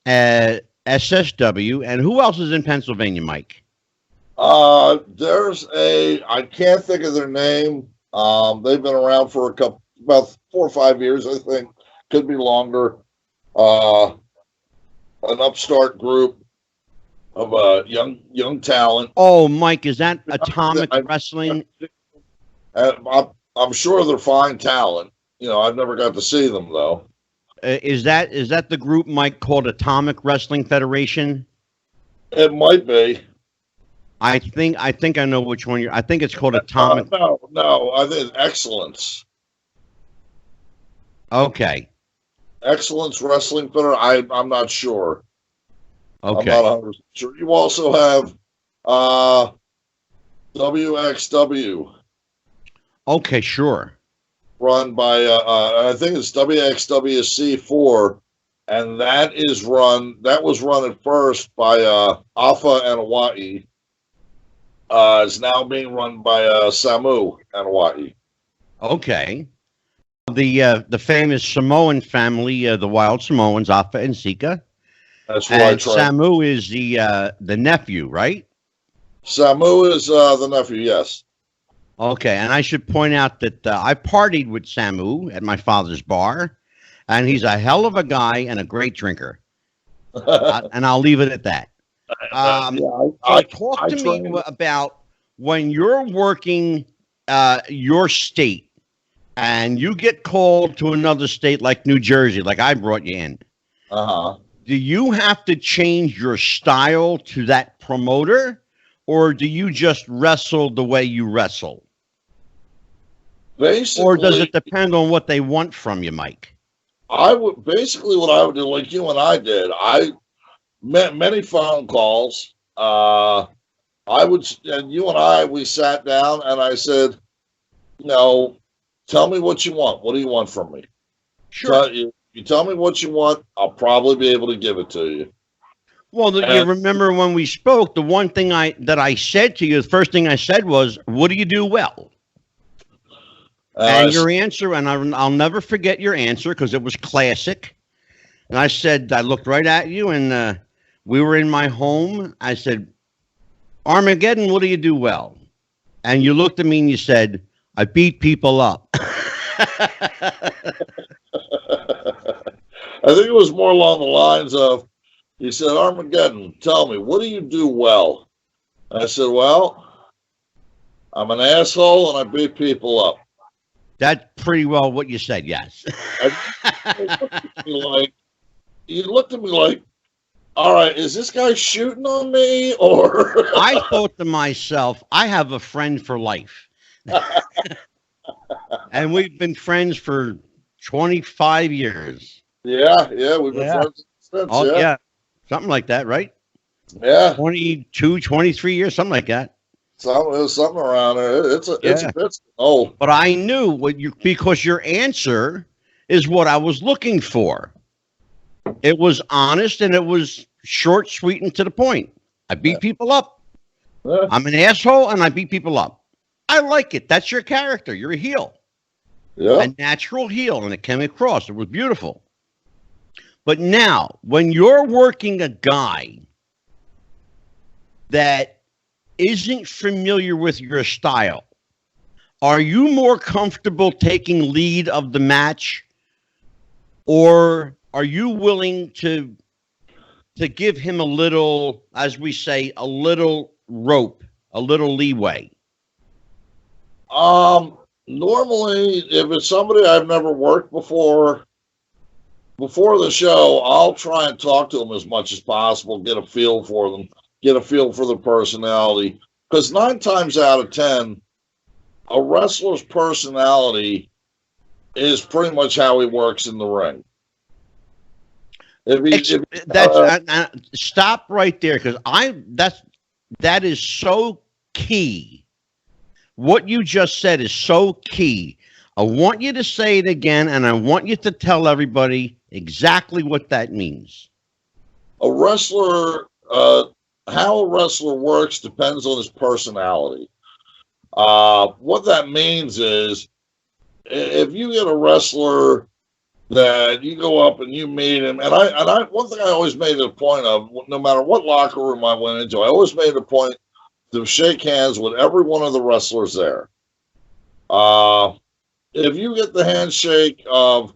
SSW, and who else is in Pennsylvania, Mike? There's I can't think of their name. They've been around for about 4 or 5 years, I think. Could be longer. An upstart group of young talent. Oh, Mike, is that Atomic Wrestling? I'm sure they're fine talent. I've never got to see them though. Is that the group, Mike, called Atomic Wrestling Federation? It might be. I think I know which one I think it's called Atomic. No, I think Excellence. Okay. Excellence Wrestling Federation. I'm not sure. Okay. I'm not 100% sure. You also have WXW. Okay, sure. Run by I think it's WXWC4, and that was run at first by Alpha ANOAI. It's now being run by Samu ANOAI. Okay. The famous Samoan family, the Wild Samoans, Alpha and Sika. That's right. And Samu is the nephew, right? Samu is the nephew, yes. Okay, and I should point out that I partied with Samu at my father's bar, and he's a hell of a guy and a great drinker. And I'll leave it at that. Talk to me about when you're working your state and you get called to another state like New Jersey, like I brought you in. Do you have to change your style to that promoter, or do you just wrestle the way you wrestle? Basically, or does it depend on what they want from you, Mike? What I would do, like you and I did, I met many phone calls. And you and I, we sat down and I said, tell me what you want. What do you want from me? Sure. You tell me what you want, I'll probably be able to give it to you. Well, you remember when we spoke, the one thing that I said to you, the first thing I said was, what do you do well? And your answer, and I'll never forget your answer because it was classic. And I said, I looked right at you, and we were in my home. I said, Armageddon, what do you do well? And you looked at me and you said, I beat people up. I think it was more along the lines of, you said, Armageddon, tell me, what do you do well? I said, well, I'm an asshole and I beat people up. That's pretty well what you said, yes. You looked at me like, all right, is this guy shooting on me? Or I thought to myself, I have a friend for life. And we've been friends for 25 years. Yeah, we've been friends since. Oh, yeah. Something like that, right? Yeah. 22, 23 years, something like that. Something around there. It's old. But I knew because your answer is what I was looking for. It was honest and it was short, sweet, and to the point. I beat people up. Yeah. I'm an asshole and I beat people up. I like it. That's your character. You're a heel, Yeah. a natural heel, and it came across. It was beautiful. But now, when you're working a guy that isn't familiar with your style, are you more comfortable taking lead of the match, or are you willing to give him a little, as we say, a little rope, a little leeway? Normally, if it's somebody I've never worked before the show, I'll try and talk to them as much as possible, get a feel for them, get a feel for their personality. Because 9 times out of 10, a wrestler's personality is pretty much how he works in the ring. Stop right there, because that is so key. What you just said is so key. I want you to say it again, and I want you to tell everybody exactly what that means. A wrestler, how a wrestler works depends on his personality. What that means is, if you get a wrestler that you go up and you meet him, and I one thing I always made a point of, no matter what locker room I went into, I always made a point to shake hands with every one of the wrestlers there. If you get the handshake of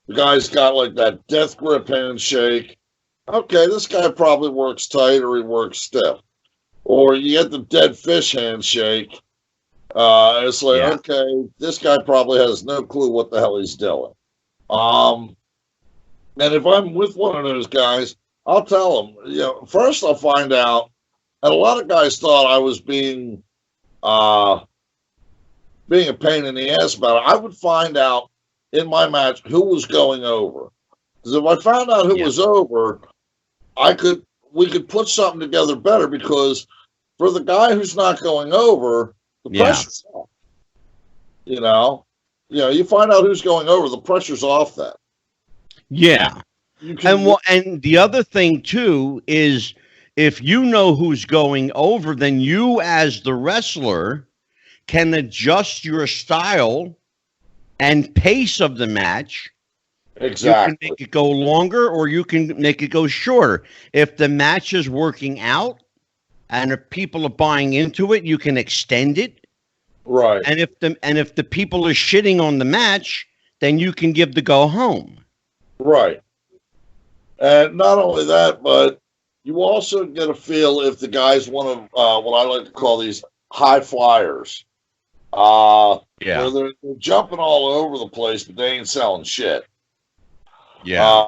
the guy's got like that death grip handshake, okay, this guy probably works tight or he works stiff. Or you get the dead fish handshake, it's like, okay, this guy probably has no clue what the hell he's doing. And if I'm with one of those guys, I'll tell them, first I'll find out. And a lot of guys thought I was being a pain in the ass about it. I would find out in my match who was going over. Because if I found out who was over, we could put something together better, because for the guy who's not going over, the pressure's off. You find out who's going over, the pressure's off that. Yeah. And the other thing too is, if you know who's going over, then you as the wrestler can adjust your style and pace of the match. Exactly. You can make it go longer, or you can make it go shorter. If the match is working out and if people are buying into it, you can extend it. Right. And if the people are shitting on the match, then you can give the go home. Right. And not only that, but you also get a feel if the guy's one of what I like to call these high flyers. Where they're jumping all over the place, but they ain't selling shit. Yeah.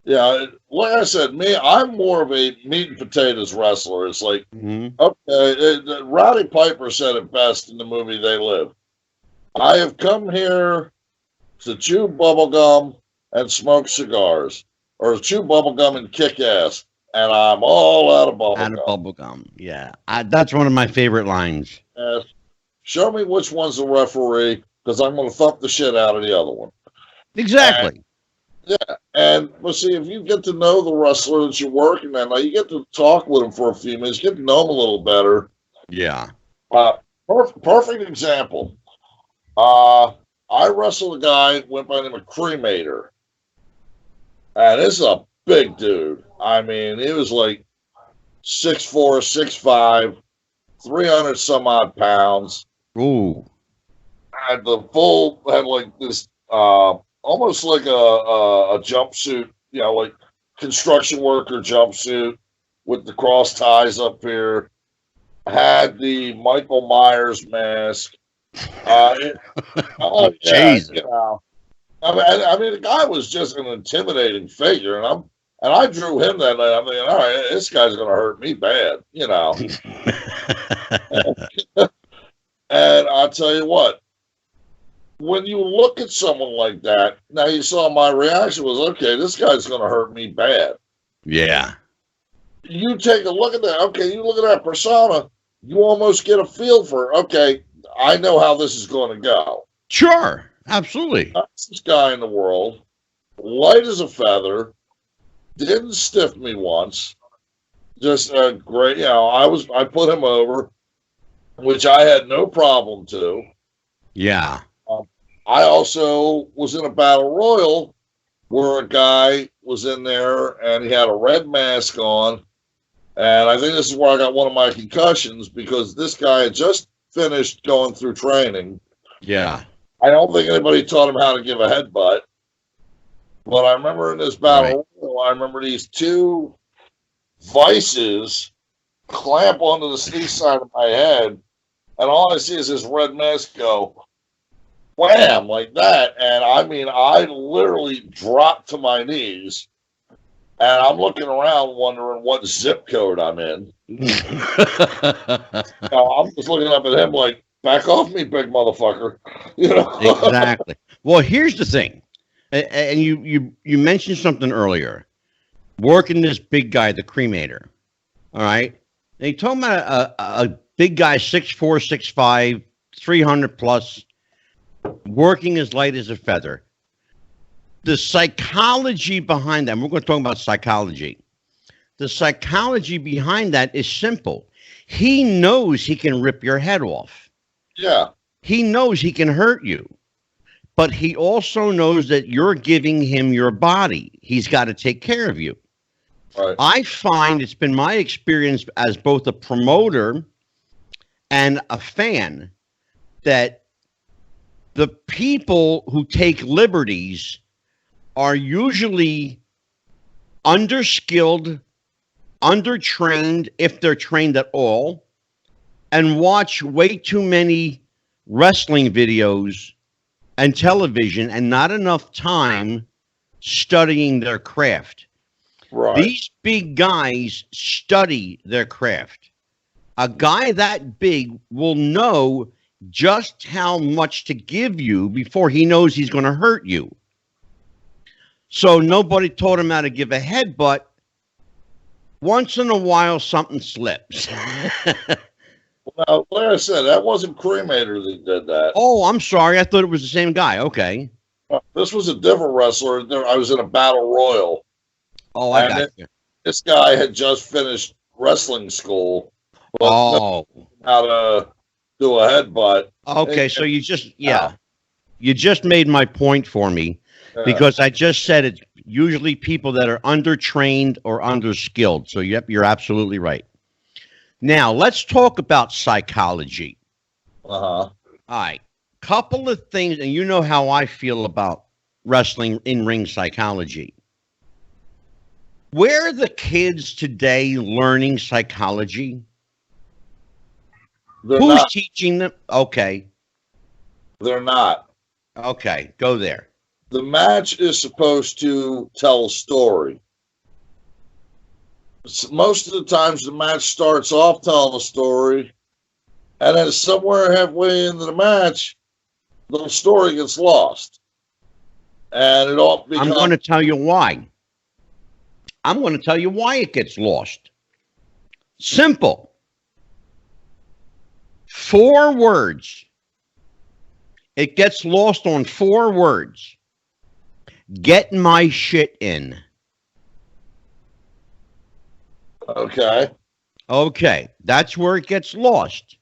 Like I said, I'm more of a meat and potatoes wrestler. It's like, okay, Roddy Piper said it best in the movie They Live. I have come here to chew bubblegum and smoke cigars, or chew bubblegum and kick ass, and I'm all out of bubblegum. Out of bubblegum, yeah. That's one of my favorite lines. Show me which one's the referee, because I'm going to thump the shit out of the other one. Exactly. But see, if you get to know the wrestler that you're working with, you get to talk with him for a few minutes, get to know him a little better. Yeah. Perfect example. I wrestled a guy, went by the name of Cremator. And this is a big dude. I mean, he was like 6'4", 6'5", 300 some odd pounds. Ooh. Had like this, almost like a jumpsuit, like construction worker jumpsuit with the cross ties up here. Had the Michael Myers mask. Jesus. I mean, the guy was just an intimidating figure, and I drew him that night. I'm thinking, all right, this guy's going to hurt me bad, And I'll tell you what, when you look at someone like that, now you saw my reaction was, okay, this guy's going to hurt me bad. Yeah. You take a look at that. Okay, you look at that persona, you almost get a feel for, okay, I know how this is going to go. Sure. Absolutely. Nicest guy in the world, light as a feather, didn't stiff me once. Just great. I put him over. which I had no problem to. Yeah. I also was in a battle royal where a guy was in there and he had a red mask on. And I think this is where I got one of my concussions, because this guy had just finished going through training. Yeah. I don't think anybody taught him how to give a headbutt. But I remember in this battle royal, I remember these two vices clamp onto the east side of my head. And all I see is this red mask go wham, like that. And I mean, I literally dropped to my knees, and I'm looking around wondering what zip code I'm in. I'm just looking up at him like, back off me, big motherfucker. Exactly. Well, here's the thing. And you mentioned something earlier. Working this big guy, the cremator. All right. And you talking about a big guy, 6'4", 6'5", 300 plus, working as light as a feather. The psychology behind that, we're going to talk about psychology. The psychology behind that is simple. He knows he can rip your head off. Yeah. He knows he can hurt you. But he also knows that you're giving him your body. He's got to take care of you. Right. I find it's been my experience as both a promoter and a fan that the people who take liberties are usually underskilled, undertrained, if they're trained at all, and watch way too many wrestling videos and television and not enough time studying their craft. Right. These big guys study their craft. A guy that big will know just how much to give you before he knows he's going to hurt you. So nobody taught him how to give a headbutt. Once in a while, something slips. Well, like I said, that wasn't Cremator that did that. Oh, I'm sorry. I thought it was the same guy. Okay. This was a different wrestler. I was in a battle royal. Oh, I got you. This guy had just finished wrestling school. Oh. How to do a headbutt. Okay, so you just made my point for me, because I just said it's usually people that are undertrained or underskilled. So yep, you're absolutely right. Now let's talk about psychology. All right, couple of things, and you know how I feel about wrestling in-ring psychology. Where are the kids today learning psychology? Who's teaching them? Okay. They're not. Okay, go there. The match is supposed to tell a story. Most of the times the match starts off telling a story, and then somewhere halfway into the match, the story gets lost. And it all becomes... I'm going to tell you why. I'm going to tell you why it gets lost. Simple. 4 words. It gets lost on 4 words. Get my shit in. Okay. Okay, that's where it gets lost.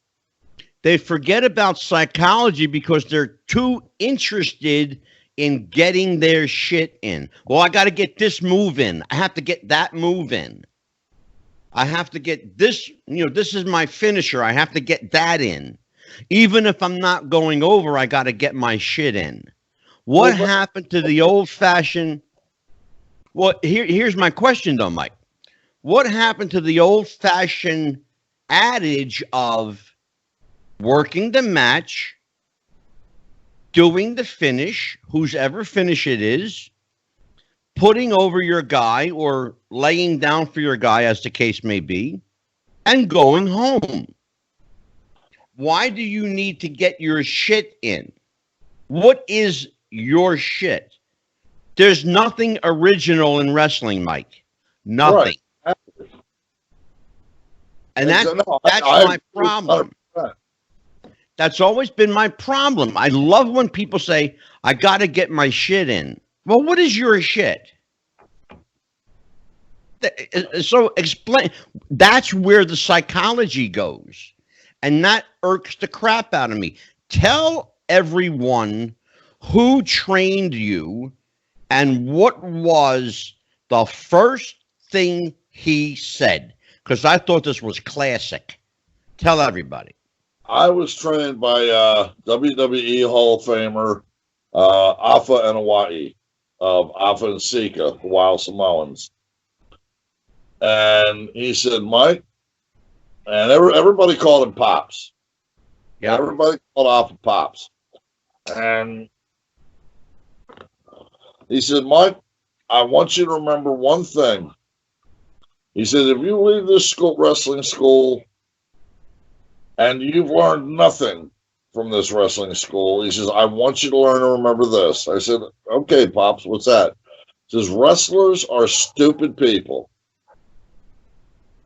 They forget about psychology because they're too interested in getting their shit in. Well, I got to get this move in. I have to get that move in. I have to get this, this is my finisher. I have to get that in. Even if I'm not going over, I got to get my shit in. What happened to the old-fashioned... Well, here's my question, though, Mike. What happened to the old-fashioned adage of working the match, doing the finish, whosever finish it is, putting over your guy or laying down for your guy, as the case may be, and going home? Why do you need to get your shit in? What is your shit? There's nothing original in wrestling, Mike. Nothing. Right. And that's my problem. 100%. That's always been my problem. I love when people say, I got to get my shit in. Well, what is your shit? So explain. That's where the psychology goes. And that irks the crap out of me. Tell everyone who trained you and what was the first thing he said. Because I thought this was classic. Tell everybody. I was trained by WWE Hall of Famer Alpha ANOAI of Alpha and Sika, the Wild Samoans. And he said, Mike, and everybody called him Pops. Yeah. Everybody called Alpha Pops. And he said, Mike, I want you to remember one thing. He said, if you leave this wrestling school and you've learned nothing from this wrestling school, he says, I want you to learn and remember this. I said, okay, Pops, what's that? He says, wrestlers are stupid people.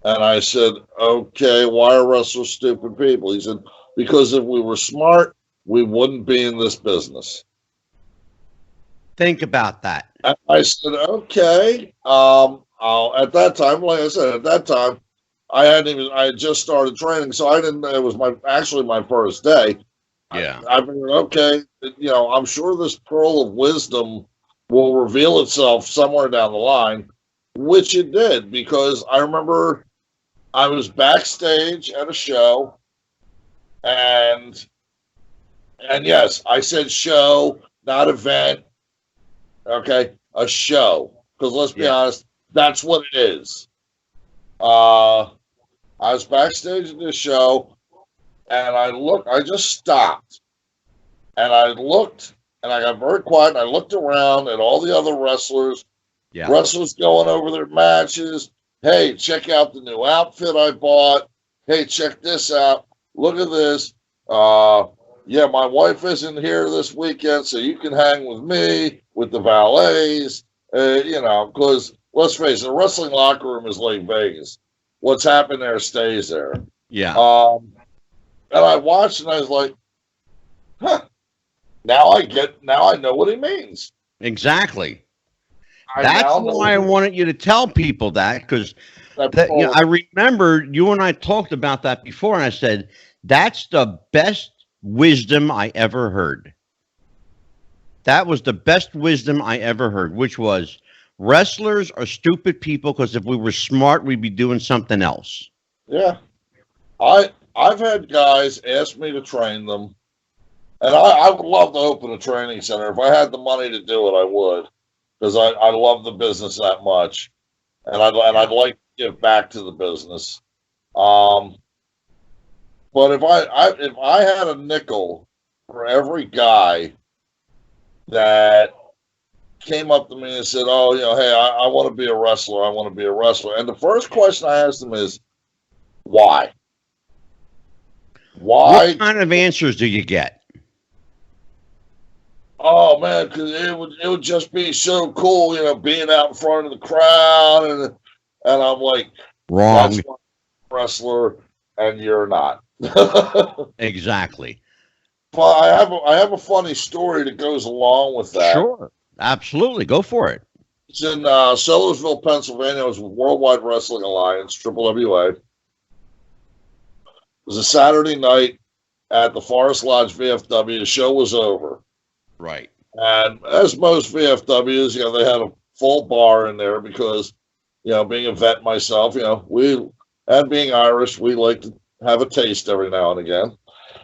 And I said, okay, why are wrestlers stupid people? He said, because if we were smart, we wouldn't be in this business. Think about that. And I said, okay. At that time, like I said, I had just started training, so I didn't. It was actually my first day. Yeah. I figured, okay, I'm sure this pearl of wisdom will reveal itself somewhere down the line, which it did, because I remember I was backstage at a show, and yes, I said show, not event. Okay, a show, because let's be honest, that's what it is. I was backstage at this show, and I just stopped, and I looked, and I got very quiet, and I looked around at all the other wrestlers, wrestlers going over their matches. Hey, check out the new outfit I bought. Hey, check this out. Look at this. Yeah, my wife isn't here this weekend, so you can hang with me, with the valets, because let's face it, the wrestling locker room is like Vegas. What's happened there stays there. Yeah. And I watched and I was like, huh, now I know what he means. Exactly. That's why I wanted you to tell people that, because I remember you and I talked about that before, and I said, that's the best wisdom I ever heard. That was the best wisdom I ever heard, which was wrestlers are stupid people because if we were smart, we'd be doing something else. Yeah. I've had guys ask me to train them, and I would love to open a training center. If I had the money to do it, I would, because I love the business that much, and I'd like to give back to the business. But if I had a nickel for every guy that came up to me and said, "Oh, hey, I want to be a wrestler. I want to be a wrestler," and the first question I asked them is, "Why? Why?" What kind of answers do you get? Oh man, because it would just be so cool, being out in front of the crowd, and I'm like, wrong. That's why I'm a wrestler, and you're not. Exactly. But I have a funny story that goes along with that. Sure, absolutely, go for it. It's in Sellersville, Pennsylvania. It was with Worldwide Wrestling Alliance, WWA. It was a Saturday night at the Forest Lodge VFW. The show was over. Right. And as most VFWs, they had a full bar in there because, being a vet myself, and being Irish, we like to have a taste every now and again.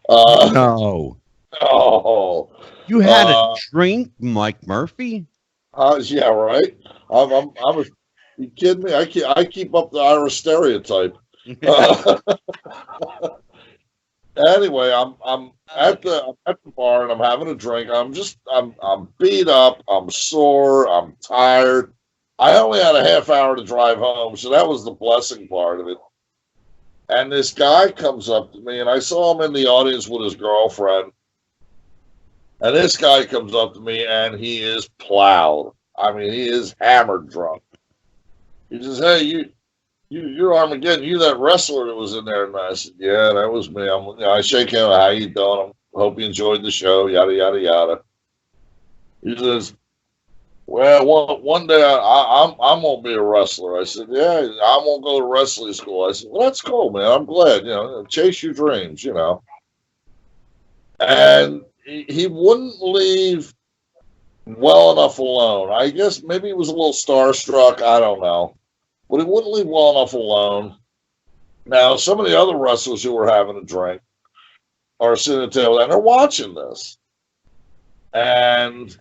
No. Oh. You had a drink, Mike Murphy? Yeah, right. You kidding me? I keep up the Irish stereotype. Anyway, I'm at the bar and I'm having a drink. I'm beat up. I'm sore. I'm tired. I only had a half hour to drive home, so that was the blessing part of it. And this guy comes up to me, and I saw him in the audience with his girlfriend. And this guy comes up to me, and he is plowed. I mean, he is hammered drunk. He says, "Hey, you're Armageddon. You that wrestler that was in there?" And I said, "Yeah, that was me." I shake him. "How you doing? I hope you enjoyed the show." Yada yada yada. He says, Well, one day I'm gonna be a wrestler. I said, yeah, I'm gonna go to wrestling school. I said, well, that's cool, man. I'm glad. Chase your dreams. And he wouldn't leave well enough alone. I guess maybe he was a little starstruck. I don't know, but he wouldn't leave well enough alone. Now, some of the other wrestlers who were having a drink are sitting at the table and they're watching this, and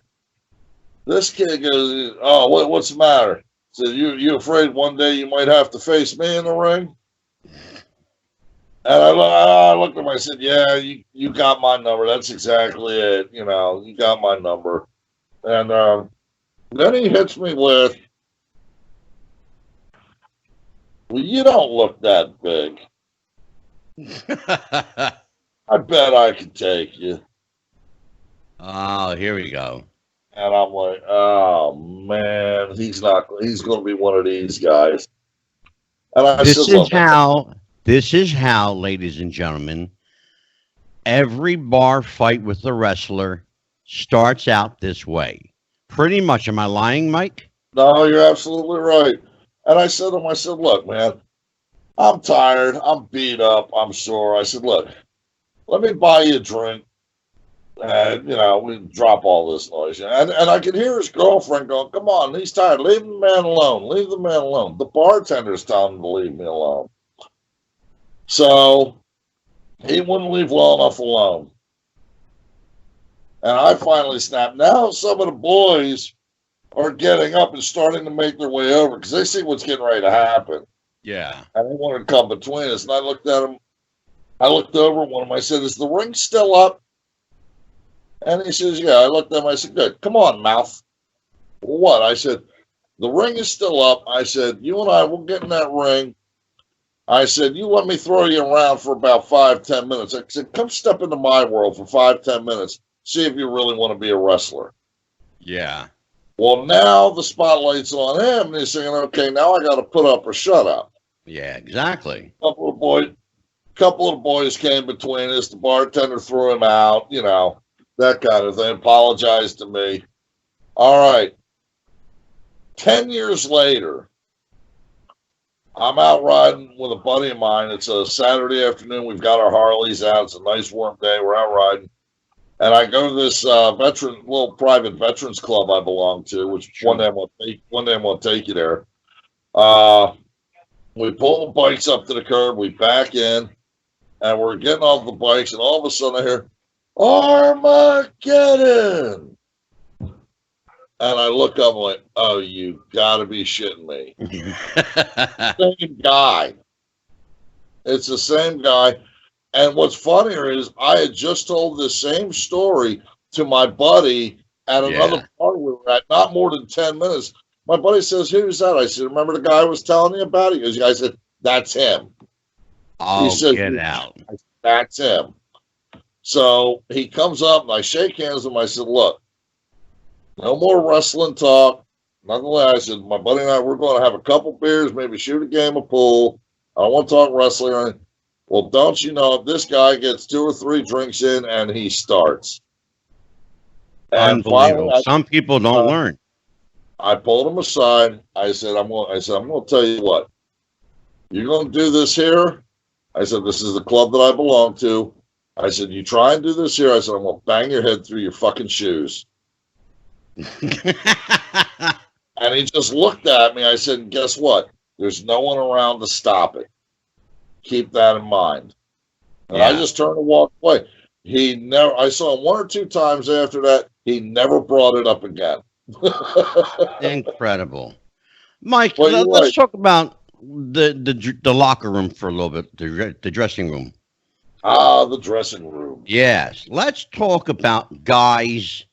this kid goes, "Oh, what's the matter?" Said, "You afraid one day you might have to face me in the ring?" And I looked at him. I said, "Yeah, you got my number. That's exactly it. You got my number." And then he hits me with, "Well, you don't look that big. I bet I could take you." Oh, here we go. And I'm like, "Oh man, he's going to be one of these guys." And I This said, is "Look, how, ladies and gentlemen, every bar fight with the wrestler starts out this way. Pretty much. Am I lying, Mike? no, you're absolutely right." And I said to him, I said, "Look, man, I'm tired. I'm beat up. I'm sore." I said, "Look, let me buy you a drink. And, we drop all this noise." And I could hear his girlfriend going, "Come on, he's tired. Leave the man alone. Leave the man alone." The bartender's telling him to leave me alone. So he wouldn't leave well enough alone. And I finally snapped. Now some of the boys are getting up and starting to make their way over because they see what's getting ready to happen. Yeah. And they wanted to come between us. And I looked at him. I looked over at one of them. I said, "Is the ring still up?" And he says, "Yeah." I looked at him. I said, "Good. Come on, mouth." "Well, what?" I said, "The ring is still up." I said, "You and I will get in that ring." I said, "You let me throw you around for about 5-10 minutes." I said, "Come step into my world for 5-10 minutes. See if you really want to be a wrestler." Yeah. Well, now the spotlight's on him, and he's saying, "Okay, now I got to put up or shut up." Yeah, exactly. Couple of the boys came between us. The bartender threw him out, that kind of thing. Apologized to me. All right. 10 years later, I'm out riding with a buddy of mine. It's a Saturday afternoon. We've got our Harleys out. It's a nice warm day. We're out riding. And I go to this little private veterans club I belong to, which one day I'm going to take you there. We pull the bikes up to the curb. We back in. And we're getting off the bikes. And all of a sudden I hear, "Armageddon!" And I look up and like, "Oh, you got to be shitting me." Same guy. It's the same guy. And what's funnier is I had just told this same story to my buddy at another party we were at, not more than 10 minutes. My buddy says, "Who's that?" I said, "Remember the guy I was telling you about?" He goes, "I said, that's him." Oh, He said, get out. I said, "That's him." So he comes up and I shake hands with him. I said, "Look, no more wrestling talk. Nothing like that." I said, "My buddy and I, we're going to have a couple beers, maybe shoot a game of pool. I don't want to talk wrestling or anything." Well, don't you know, if this guy gets 2 or 3 drinks in and he starts. And Unbelievable. finally, Some people don't learn. I pulled him aside. I said, I'm going to tell you what. You're going to do this here. I said, "This is the club that I belong to." I said, "You try and do this here." I said, "I'm going to bang your head through your fucking shoes." And he just looked at me. I said, "Guess what? There's no one around to stop it. Keep that in mind." And I just turned and walked away. I saw him 1 or 2 times after that. He never brought it up again. Incredible. Mike, Well, let's talk about the locker room for a little bit, the dressing room. The dressing room. Yes. Let's talk about guys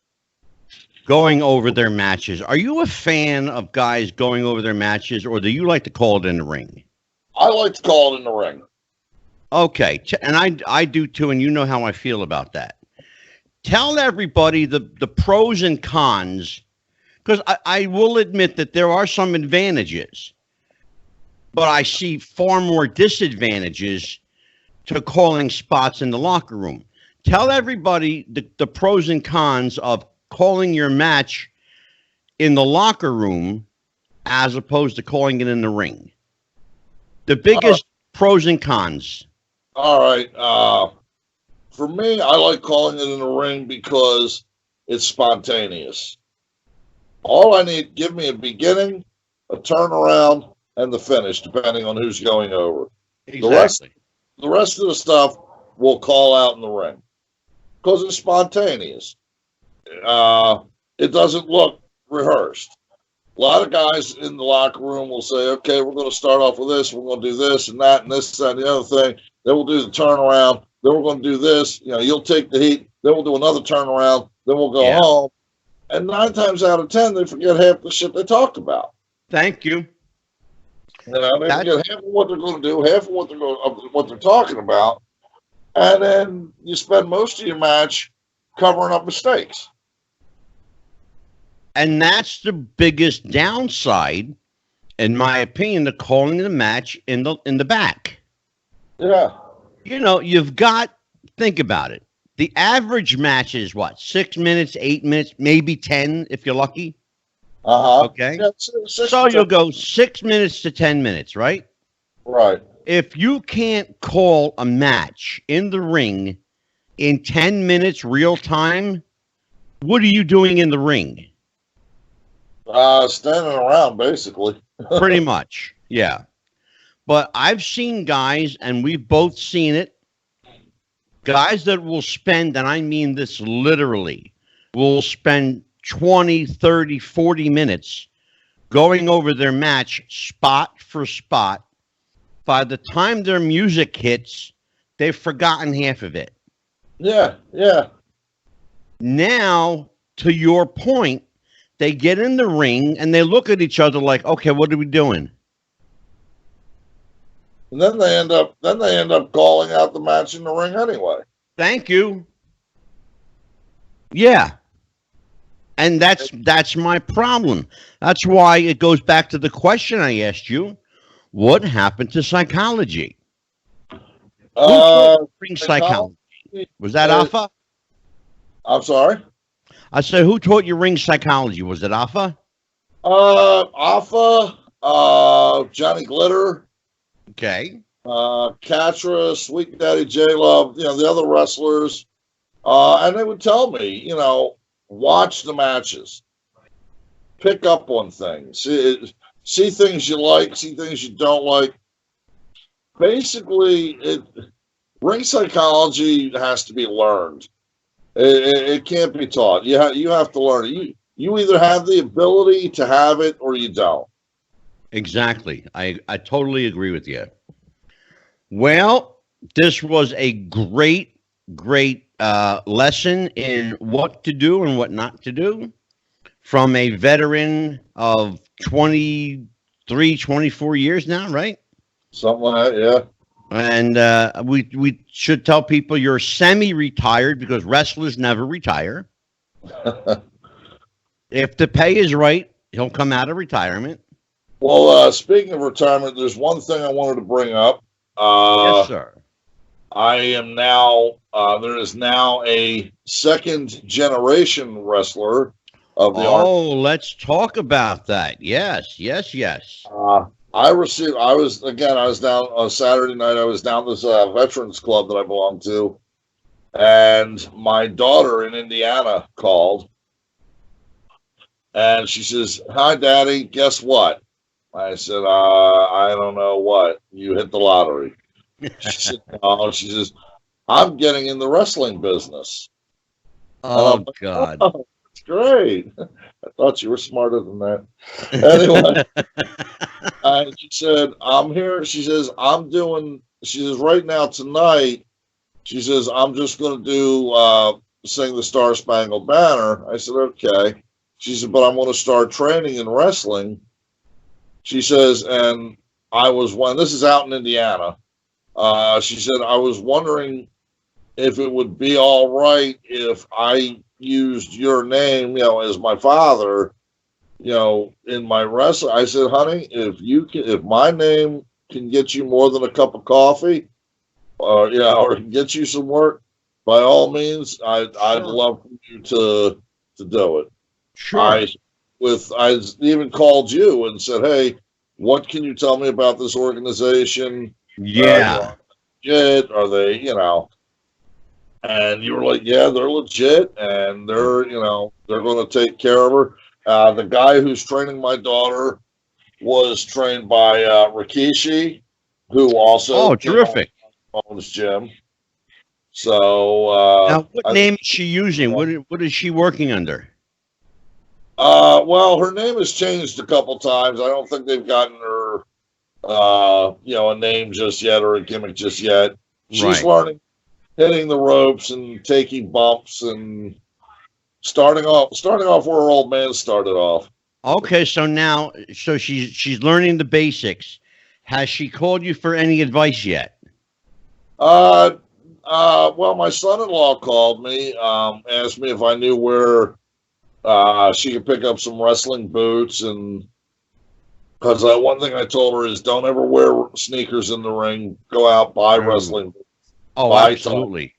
going over their matches. Are you a fan of guys going over their matches, or do you like to call it in the ring? I like to call it in the ring. Okay. And I do too, and you know how I feel about that. Tell everybody the pros and cons, because I will admit that there are some advantages, but I see far more disadvantages to calling spots in the locker room. Tell everybody the pros and cons of calling your match in the locker room as opposed to calling it in the ring? The biggest pros and cons. All right. For me, I like calling it in the ring because it's spontaneous. All I need, give me a beginning, a turnaround, and the finish, depending on who's going over. Exactly. The rest of the stuff we'll call out in the ring because it's spontaneous. It doesn't look rehearsed. A lot of guys in the locker room will say, okay, we're going to start off with this. We're going to do this and that and this and the other thing. Then we'll do the turnaround. Then we're going to do this. You know, you'll take the heat. Then we'll do another turnaround. Then we'll go home. And 9 times out of 10, they forget half the shit they talked about. Thank you. You know, they forget half of what they're going to do, half of what they're talking about. And then you spend most of your match covering up mistakes. And that's the biggest downside, in my opinion, to calling the match in the back. Yeah. You know, think about it. The average match is what? 6 minutes, 8 minutes, maybe 10 if you're lucky. Okay. Yeah, so you'll go 6 minutes to 10 minutes, right? Right. If you can't call a match in the ring in 10 minutes real time, what are you doing in the ring? Standing around, basically. Pretty much, yeah. But I've seen guys, and we've both seen it, guys that will spend, and I mean this literally, will spend 20, 30, 40 minutes going over their match spot for spot. By the time their music hits, they've forgotten half of it. Yeah, yeah. Now, to your point, they get in the ring and they look at each other like, okay, what are we doing? And then they end up calling out the match in the ring anyway. Thank you. Yeah. And that's my problem. That's why it goes back to the question I asked you. What happened to psychology? Ring psychology. Was that Alpha? I'm sorry? I said, who taught you ring psychology? Was it Alpha? Alpha, Johnny Glitter. Okay. Katra, Sweet Daddy J-Love, you know, the other wrestlers. And they would tell me, you know, watch the matches. Pick up on things. See things you like, see things you don't like. Basically, ring psychology has to be learned. It can't be taught. You have to learn it. You either have the ability to have it or you don't. Exactly. I totally agree with you. Well, this was a great lesson in what to do and what not to do from a veteran of 23, 24 years now, right? Something like that, yeah. And we should tell people you're semi-retired because wrestlers never retire. If the pay is right, he'll come out of retirement. Well, speaking of retirement, there's one thing I wanted to bring up. Yes, sir. I am now, there is now a second generation wrestler of the let's talk about that. Yes. I was down on Saturday night. I was down this veterans club that I belong to, and my daughter in Indiana called, and she says, "Hi, Daddy. Guess what?" I said, "I don't know what. You hit the lottery." She said, "No." She says, "I'm getting in the wrestling business." Oh, God. Oh, that's great. I thought you were smarter than that. Anyway, she said, "I'm here." She says, she says, "Right now, tonight," she says, "I'm just going to do sing the Star Spangled Banner." I said, "Okay." She said, "But I'm going to start training in wrestling." She says, and this is out in Indiana. She said, "I was wondering if it would be all right if I used your name, you know, as my father, you know, in my wrestling." I said, "Honey, if my name can get you more than a cup of coffee, or get you some work, by all means, I'd love for you to do it." Sure. I even called you and said, hey, what can you tell me about this organization? Yeah. Legit? Are they, and you were like, yeah, they're legit, and they're going to take care of her. The guy who's training my daughter was trained by Rikishi, who also terrific. owns gym. So now, what name is she using? What is she working under? Well, her name has changed a couple times. I don't think they've gotten her, a name just yet or a gimmick just yet. She's learning, hitting the ropes and taking bumps and starting off where her old man started off. Okay, so she's learning the basics. Has she called you for any advice yet? Well, my son-in-law called me, asked me if I knew where she could pick up some wrestling boots, and because one thing I told her is don't ever wear sneakers in the ring. Go out, buy wrestling boots. Oh, absolutely.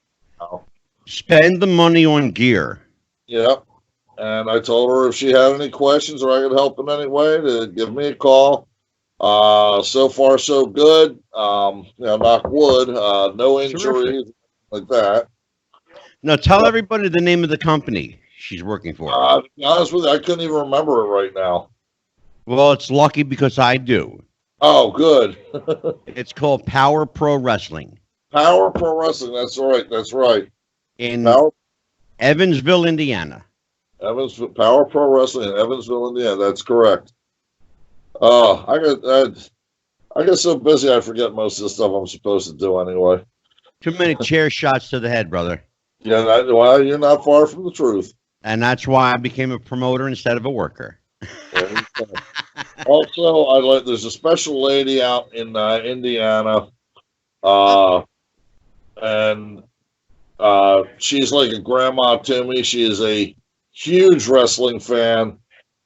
Spend the money on gear. Yep. And I told her if she had any questions or I could help in any way to give me a call. So far, so good. Knock wood. No injuries like that. Now, tell everybody the name of the company she's working for. To be honest with you, I couldn't even remember it right now. Well, it's lucky because I do. Oh, good. It's called Power Pro Wrestling. Power Pro Wrestling. That's right. That's right. In Evansville, Indiana. Power Pro Wrestling in Evansville, Indiana. That's correct. I get so busy I forget most of the stuff I'm supposed to do anyway. Too many chair shots to the head, brother. Yeah, well, you're not far from the truth. And that's why I became a promoter instead of a worker. Also, there's a special lady out in Indiana, and she's like a grandma to me. She is a huge wrestling fan.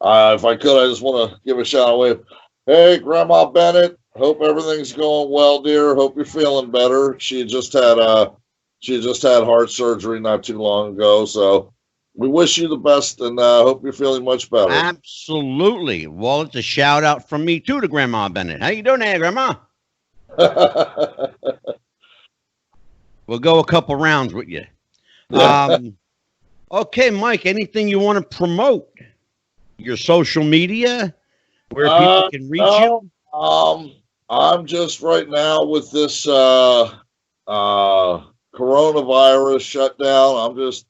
If I could, I just want to give a shout away. Hey, Grandma Bennett. Hope everything's going well, dear. Hope you're feeling better. She just had heart surgery not too long ago, so we wish you the best and hope you're feeling much better. Absolutely. Well, it's a shout out from me too to Grandma Bennett. How you doing there, Grandma? We'll go a couple rounds with you. Okay, Mike, anything you want to promote? Your social media, where people can reach you? I'm just right now with this coronavirus shutdown. I'm just,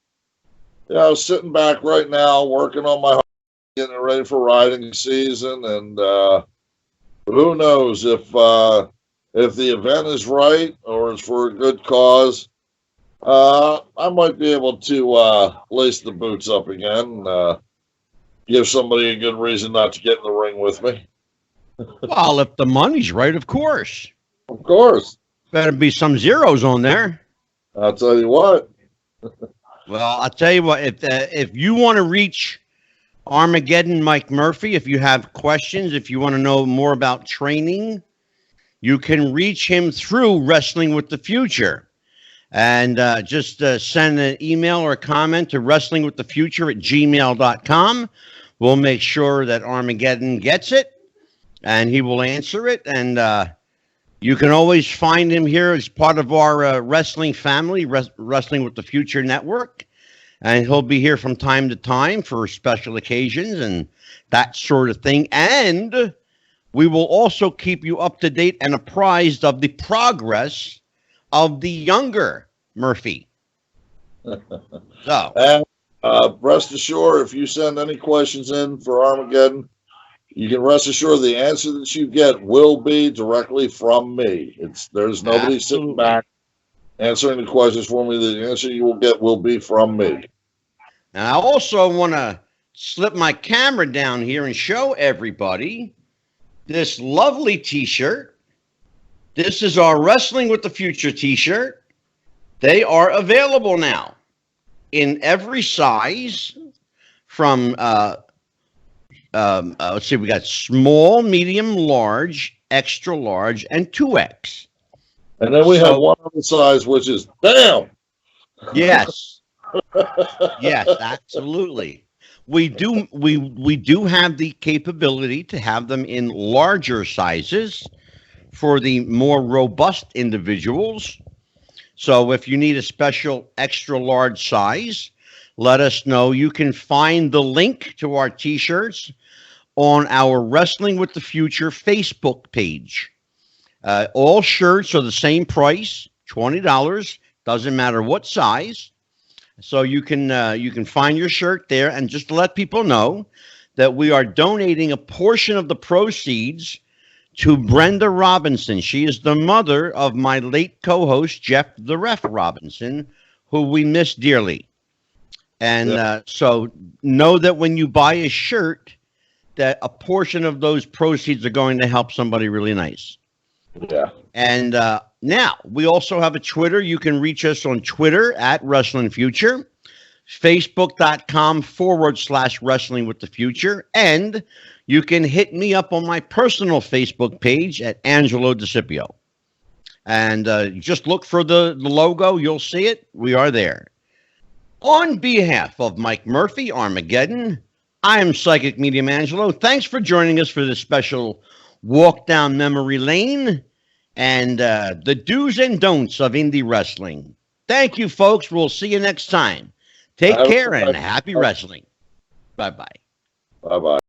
sitting back right now, working on my getting ready for riding season, and who knows if the event is right or it's for a good cause. I might be able to lace the boots up again. Give somebody a good reason not to get in the ring with me. Well, if the money's right, of course. Of course. Better be some zeros on there. I'll tell you what. Well, I'll tell you what. If you want to reach Armageddon Mike Murphy, if you have questions, if you want to know more about training, you can reach him through Wrestling with the Future. And just send an email or a comment to wrestlingwiththefuture@gmail.com. We'll make sure that Armageddon gets it, and he will answer it. And you can always find him here as part of our wrestling family, Wrestling with the Future Network. And he'll be here from time to time for special occasions and that sort of thing. And we will also keep you up to date and apprised of the progress of the younger Murphy. So, rest assured, if you send any questions in for Armageddon, you can rest assured the answer that you get will be directly from me. There's nobody sitting back answering the questions for me. The answer you will get will be from me. And I also want to slip my camera down here and show everybody this lovely t-shirt. This is our Wrestling with the Future t-shirt. They are available now in every size from, let's see, we got small, medium, large, extra large, and 2X. And then we have one other size, which is, bam! Yes. Yes, absolutely. We do have the capability to have them in larger sizes for the more robust individuals. So if you need a special extra large size, let us know. You can find the link to our t-shirts on our Wrestling with the Future Facebook page. All shirts are the same price, $20. Doesn't matter what size. So you can find your shirt there, and just to let people know that we are donating a portion of the proceeds to Brenda Robinson. She is the mother of my late co-host, Jeff the Ref Robinson, who we miss dearly. And so know that when you buy a shirt, that a portion of those proceeds are going to help somebody really nice. Yeah. And now we also have a Twitter. You can reach us on Twitter at Wrestling Future, Facebook.com/Wrestling with the Future. And you can hit me up on my personal Facebook page at Angelo DeCipio. And just look for the logo. You'll see it. We are there. On behalf of Mike Murphy, Armageddon, I am Psychic Medium Angelo. Thanks for joining us for this special walk down memory lane and the do's and don'ts of indie wrestling. Thank you, folks. We'll see you next time. Take care and happy wrestling. Bye-bye. Bye-bye.